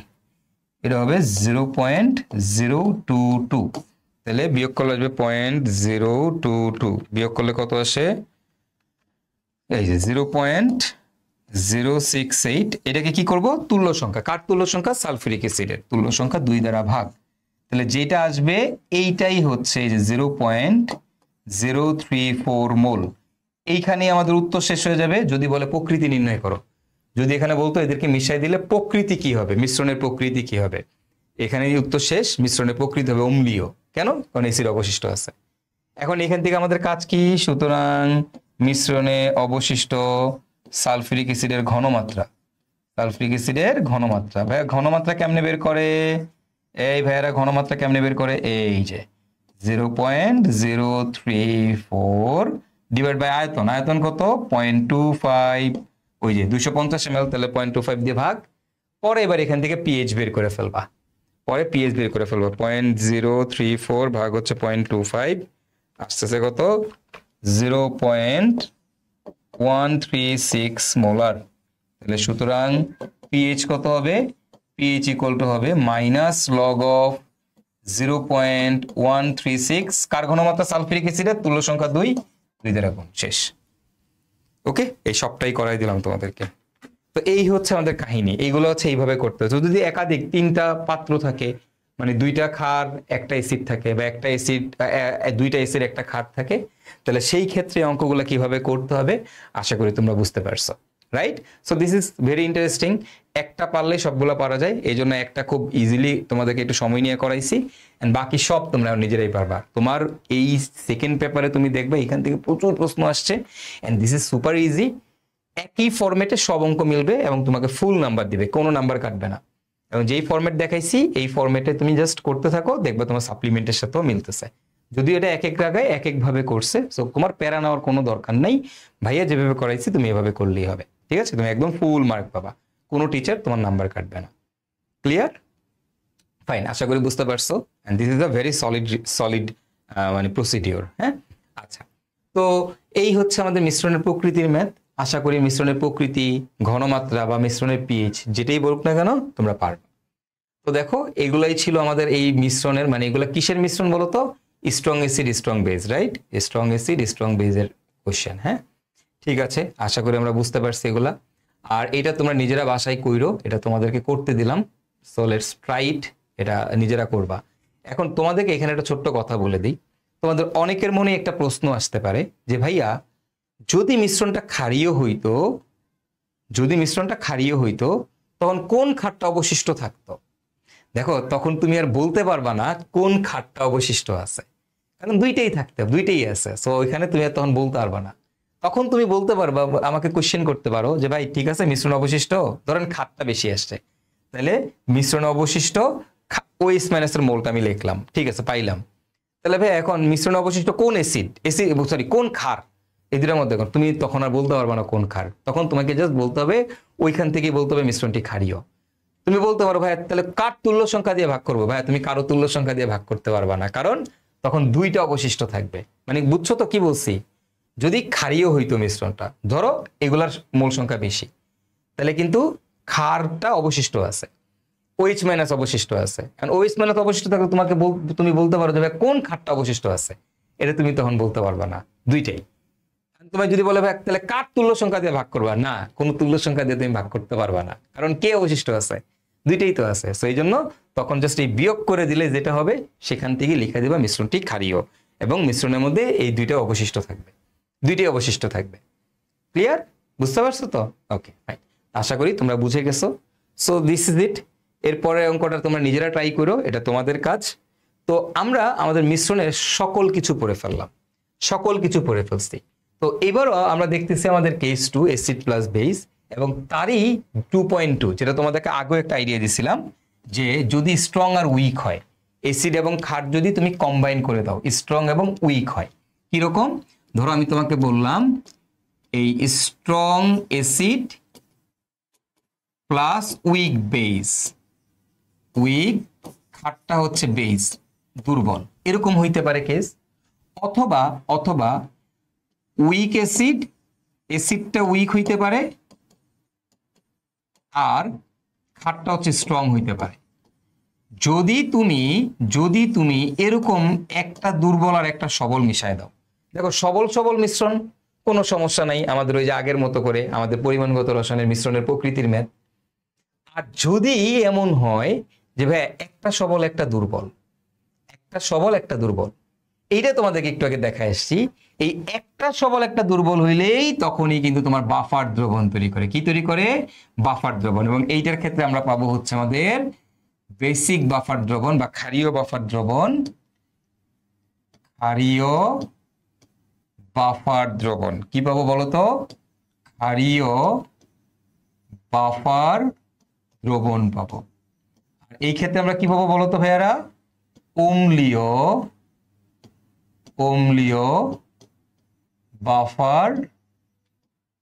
এটা হবে 0.022। তাহলে বিয়োগ করলে আসবে 0.022, বিয়োগ করলে কত আসে? এই যে 0.068। এটাকে কি করব? তুল্য সংখ্যা। কার তুল্য সংখ্যা? সালফিউরিক অ্যাসিডের তুল্য সংখ্যা 2 দ্বারা ভাগ। তাহলে যেটা আসবে এইটাই হচ্ছে এই যে 0.034 মোল। এইখানে আমাদের উত্তর শেষ হয়ে যাবে। যদি বলে প্রকৃতি নির্ণয় করো, যদি এখানে বলতো এদেরকে মিশাই দিলে প্রকৃতি কি হবে, মিশ্রণের প্রকৃতি কি হবে, এখানে উত্তর শেষ। মিশ্রণের প্রকৃতি হবে অম্লীয়। কেন? কারণ এসিড অবশিষ্ট আছে। এখন এখান থেকে আমাদের কাজ কি? সুতরাং মিশ্রণে অবশিষ্ট সালফিউরিক অ্যাসিডের ঘনমাত্রা, ভাইয়া ঘনমাত্রা কেমনে বের করে? এই ভাইয়ারা ঘনমাত্রা কেমনে বের করে? এই যে 0.034 ডিভাইড বাই আয়তন। আয়তন কত? 0.25, ওই যে 250 ml, তাহলে 0.25 দিয়ে ভাগ। পরে এবার এখান থেকে পিএইচ বের করে ফেলবা, 0.034 ভাগ হচ্ছে 0.25, আসতেছে কত? 0.136 মোলার। তাহলে সুতরাং পিএইচ কত হবে? পিএইচ ইকুয়াল টু হবে মাইনাস লগ অফ 0.136, কার ঘনমাত্রা? সালফিউরিক অ্যাসিডের তুল্য সংখ্যা 2 দ্বারা গুণ। শেষ। ওকে, এই সবটাই করাই দিলাম তোমাদেরকে। তো এই হচ্ছে আমাদের কাহিনী। এইগুলো হচ্ছে এইভাবে করতে হবে। যদি একাধিক 3টা পাত্র থাকে, মানে 2টা ক্ষার একটা অ্যাসিড থাকে, বা একটা অ্যাসিড 2টা অ্যাসিড একটা ক্ষার থাকে, তাহলে সেই ক্ষেত্রে অঙ্কগুলো কিভাবে করতে হবে আশা করি তোমরা বুঝতে পারছো। Right? So this is very interesting. একটা পারলে সবগুলো পারা যায়, এই জন্য একটা খুব ইজিলি তোমাদেরকে একটু সময় নিয়ে করাইছি। এন্ড বাকি সব তোমরা নিজেরাই পারবা। তোমার এই সেকেন্ড পেপারে তুমি দেখবে এখান থেকে প্রচুর প্রশ্ন আসছে, and this is super easy. একই ফরম্যাটে সব অঙ্ক মিলবে এবং তোমাকে ফুল নাম্বার দিবে, কোনো নাম্বার কাটবে না। এবং যেই ফরম্যাট দেখাইছি এই ফরম্যাটে তুমি জাস্ট করতে থাকো, দেখবে তোমার সাপ্লিমেন্টের সাথেও মিলতেছে। যদিও এটা এক এক জায়গায় এক এক ভাবে করছে, সো তোমার প্যারা নেওয়ার কোনো দরকার নেই। ভাইয়া যেভাবে করাইছি তুমি এভাবে করলেই হবে। ঠিক আছে? তুমি একদম ফুল মার্ক পাবা, কোনো টিচার তোমার নাম্বার কাটবে না। ক্লিয়ার? ফাইন, আশা করি বুঝতে পারছো। And this is a very solid মানে প্রসিডিওর। হ্যাঁ, আচ্ছা, তো এই হচ্ছে আমাদের মিশ্রণের প্রকৃতির ম্যাথ। আশা করি মিশ্রণের প্রকৃতি, ঘনমাত্রা বা মিশ্রণের পিএইচ যেটাই বলুক না কেন তোমরা পারবে। তো দেখো এগুলাই ছিল আমাদের এই মিশ্রণের, মানে এগুলো কিসের মিশ্রণ বলো তো? Strong acid strong base, right? Strong acid strong বেসের কোশ্চেন। হ্যাঁ, ঠিক আছে, আশা করি আমরা বুঝতে পারছি এগুলা। আর এটা তোমরা নিজেরা বাসায় কইরো, এটা তোমাদেরকে করতে দিলাম। সো লেটস ট্রাই ইট, এটা নিজেরা করবা। এখন তোমাদেরকে এখানে একটা ছোট্ট কথা বলে দিই। তোমাদের অনেকের মনে একটা প্রশ্ন আসতে পারে যে ভাইয়া, যদি মিশ্রণটা ক্ষারীয় হইতো, যদি মিশ্রণটা ক্ষারীয় হইতো তখন কোন ক্ষারটা অবশিষ্ট থাকতো? দেখো, তখন তুমি আর বলতে পারবা না কোন ক্ষারটা অবশিষ্ট আছে, কারণ দুইটাই থাকতে, দুইটাই আছে। সো ওইখানে তুমি আর তখন বলতে পারবা না। তখন তুমি বলতে পারবা, আমাকে কোশ্চেন করতে পারো যে ভাই ঠিক আছে, মিশ্রণ অবশিষ্ট ধরেন ক্ষারটা বেশি আসছে, তাহলে মিশ্রণ অবশিষ্ট OH মাইনাসের মোলটা আমি লিখলাম, ঠিক আছে, পাইলাম। তাহলে ভাই এখন মিশ্রণ অবশিষ্ট কোন অ্যাসিড, সরি কোন ক্ষার, এই দুটার মধ্যে তুমি তখন আর বলতে পারবা না কোন ক্ষার। তখন তোমাকে জাস্ট বলতে হবে, ওইখান থেকেই বলতে হবে মিশ্রণটি ক্ষারীয়। তুমি বলতে পারো ভাই তাহলে কার তুল্য সংখ্যা দিয়ে ভাগ করবো? ভাই তুমি কারো তুল্য সংখ্যা দিয়ে ভাগ করতে পারবা না, কারণ তখন দুইটা অবশিষ্ট থাকবে। মানে বুঝছো তো কি বলছি? যদি ক্ষারীয় হইতো মিশ্রণটা, ধরো এগুলার মোল সংখ্যা বেশি, তাহলে কিন্তু ক্ষারটা অবশিষ্ট আছে, OH মাইনাস অবশিষ্ট আছে। কারণ OH মাইনাস অবশিষ্ট থাকলে তুমি বলতে পারো যে ভাই কোন ক্ষারটা অবশিষ্ট আছে, এটা তুমি তখন বলতে পারবা না, দুইটাই। তোমার যদি বলে ভাই তাহলে কার তুল্য সংখ্যা দিয়ে ভাগ করবা, না, কোন তুল্য সংখ্যা দিয়ে তুমি ভাগ করতে পারবা না, কারণ কে অবশিষ্ট আছে, দুইটাই তো আছে। সো এই জন্য তখন জাস্ট এই বিয়োগ করে দিলে যেটা হবে সেখান থেকে লিখে দিবা মিশ্রণটি ক্ষারীয়, এবং মিশ্রণের মধ্যে এই দুইটা অবশিষ্ট থাকবে, দুইটাই অবশিষ্ট থাকবে। ক্লিয়ার? বুঝতে পারছো তো? ওকে, ফাইন, আশা করি তোমরা বুঝে গেছো। So this is it. এরপরে অঙ্কটা তোমরা নিজেরা ট্রাই করো, এটা তোমাদের কাজ। তো আমরা আমাদের মিশ্রণের সকল কিছু পড়ে ফেললাম, সকল কিছু পড়ে ফেলছি। তো এবারও আমরা দেখতেছি আমাদের কেস 2 অ্যাসিড প্লাস বেস, এবং তারই 2.2, যেটা তোমাদেরকে আগেও একটা আইডিয়া দিছিলাম যে যদি স্ট্রং আর উইক হয়, অ্যাসিড এবং ক্ষার যদি তুমি কম্বাইন করে দাও, স্ট্রং এবং উইক হয় কিরকম? ধরো আমি তোমাকে বললাম এই strong acid plus weak base, weak ক্ষারটা হচ্ছে বেস, দুর্বল, এরকম হইতে পারে কেস। অথবা অথবা উইক অ্যাসিড, অ্যাসিডটা উইক হইতে পারে আর ক্ষারটা হচ্ছে স্ট্রং হইতে পারে। যদি তুমি এরকম একটা দুর্বল আর একটা সবল মিশায় দাও, দেখো সবল সবল মিশ্রণ কোনো সমস্যা নাই, আমাদের ওই যে আগের মতো করে আমাদের পরিমাণগত রসায়নের মিশ্রণের প্রকৃতির ম্যাথ। আর যদি এমন হয় যে ভাই একটা সবল একটা দুর্বল, একটা সবল একটা দুর্বল, এইটা তোমাদেরকে একটু আগে দেখা এসেছি, এই একটা সবল একটা দুর্বল হইলেই তখনই কিন্তু তোমার বাফার দ্রবণ তৈরি করে। কি তৈরি করে? বাফার দ্রবণ। এবং এইটার ক্ষেত্রে আমরা পাবো হচ্ছে আমাদের বেসিক বাফার দ্রবণ বা ক্ষারীয় বাফার দ্রবণ, ক্ষারীয় বাফার দ্রবণ। কি পাবো বলতো? ক্ষারীয় বাফার দ্রবণ পাবো। এই ক্ষেত্রে আমরা কি পাবো বলতো ভাইয়ারা? অম্লীয়, অম্লীয় বাফার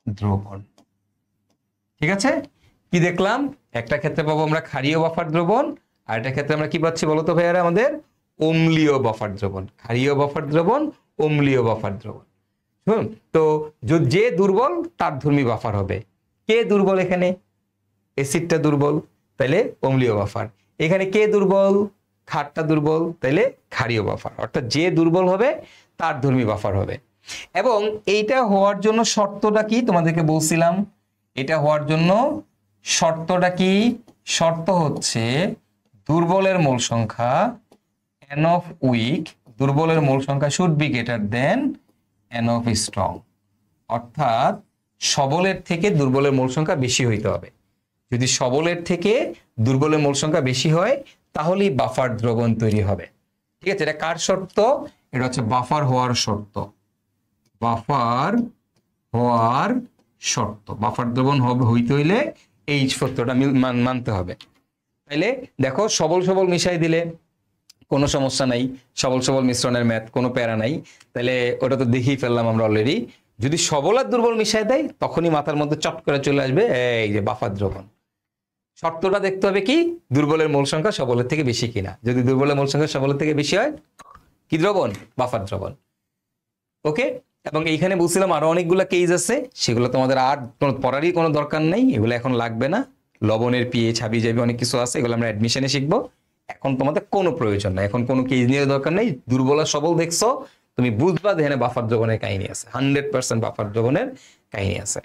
দ্রবণ। ঠিক আছে, কি দেখলাম? একটা ক্ষেত্রে পাবো আমরা ক্ষারীয় বাফার দ্রবণ, আর একটা ক্ষেত্রে আমরা কি পাচ্ছি বলতো ভাইয়ারা? আমাদের অম্লীয় বাফার দ্রবণ। ক্ষারীয় বাফার দ্রবণ, অম্লীয় বাফার দ্রবণ। তো যে দুর্বল তার ধর্মী বাফার হবে। কে দুর্বল? এখানে অ্যাসিডটা দুর্বল, তাইলে অম্লীয় বাফার। এখানে কে দুর্বল? ক্ষারটা দুর্বল, তাইলে ক্ষারীয় বাফার। অর্থাৎ যে দুর্বল হবে তার ধর্মী বাফার হবে। এবং এইটা হওয়ার জন্য শর্তটা কি তোমাদেরকে বলছিলাম? এটা হওয়ার জন্য শর্তটা কি? শর্ত হচ্ছে দুর্বলের মোল সংখ্যা n of weak, দুর্বলের মোল সংখ্যা should be greater than n of strong। অর্থাৎ সবলের থেকে দুর্বলের মোল সংখ্যা বেশি হইতে হবে। যদি সবলের থেকে দুর্বলের মোল সংখ্যা বেশি হয় তাহলেই বাফার দ্রবণ তৈরি হবে। ঠিক আছে, এটা কার শর্ত? এটা হচ্ছে বাফার হওয়ার শর্ত। বাফার হওয়ার শর্ত। বাফার দ্রবণ হইতে হইলে এই শর্তটা মানতে হবে। তাইলে দেখো সবল সবল মিশাই দিলে কোনো সমস্যা নাই, সবল সবল মিশ্রণের ম্যাথ, কোনো প্যারা নাই। তাহলে ওটা তো দেখেই ফেললাম আমরা অলরেডি। যদি সবল আর দুর্বল মিশাই দেয় তখনই মাথার মধ্যে চট করে চলে আসবে এই যে বাফার দ্রবণ। শর্তটা দেখতে হবে কি? দুর্বলের মোল সংখ্যা সবলের থেকে বেশি কিনা। যদি দুর্বলের মোল সংখ্যা সবলের থেকে বেশি হয় কি দ্রবণ? বাফার দ্রবণ। ওকে, এবং এইখানে বলছিলাম আরো অনেকগুলো কেস আছে, সেগুলো তোমাদের আর পড়ারই কোনো দরকার নেই, এগুলো এখন লাগবে না। লবণের পিএইচ, হাবি জাবি অনেক কিছু আছে, এগুলো আমরা অ্যাডমিশনে শিখবো। এখন তোমাদের কোনো প্রয়োজন নাই, এখন কোনো কেজ নিয়ে দরকার নেই। দুর্বল আর সবল দেখছো, তুমি বুঝবা যে এখানে বাফার যোগানের কাহিনী আছে, 100% বাফার যোগানের কাহিনী আছে।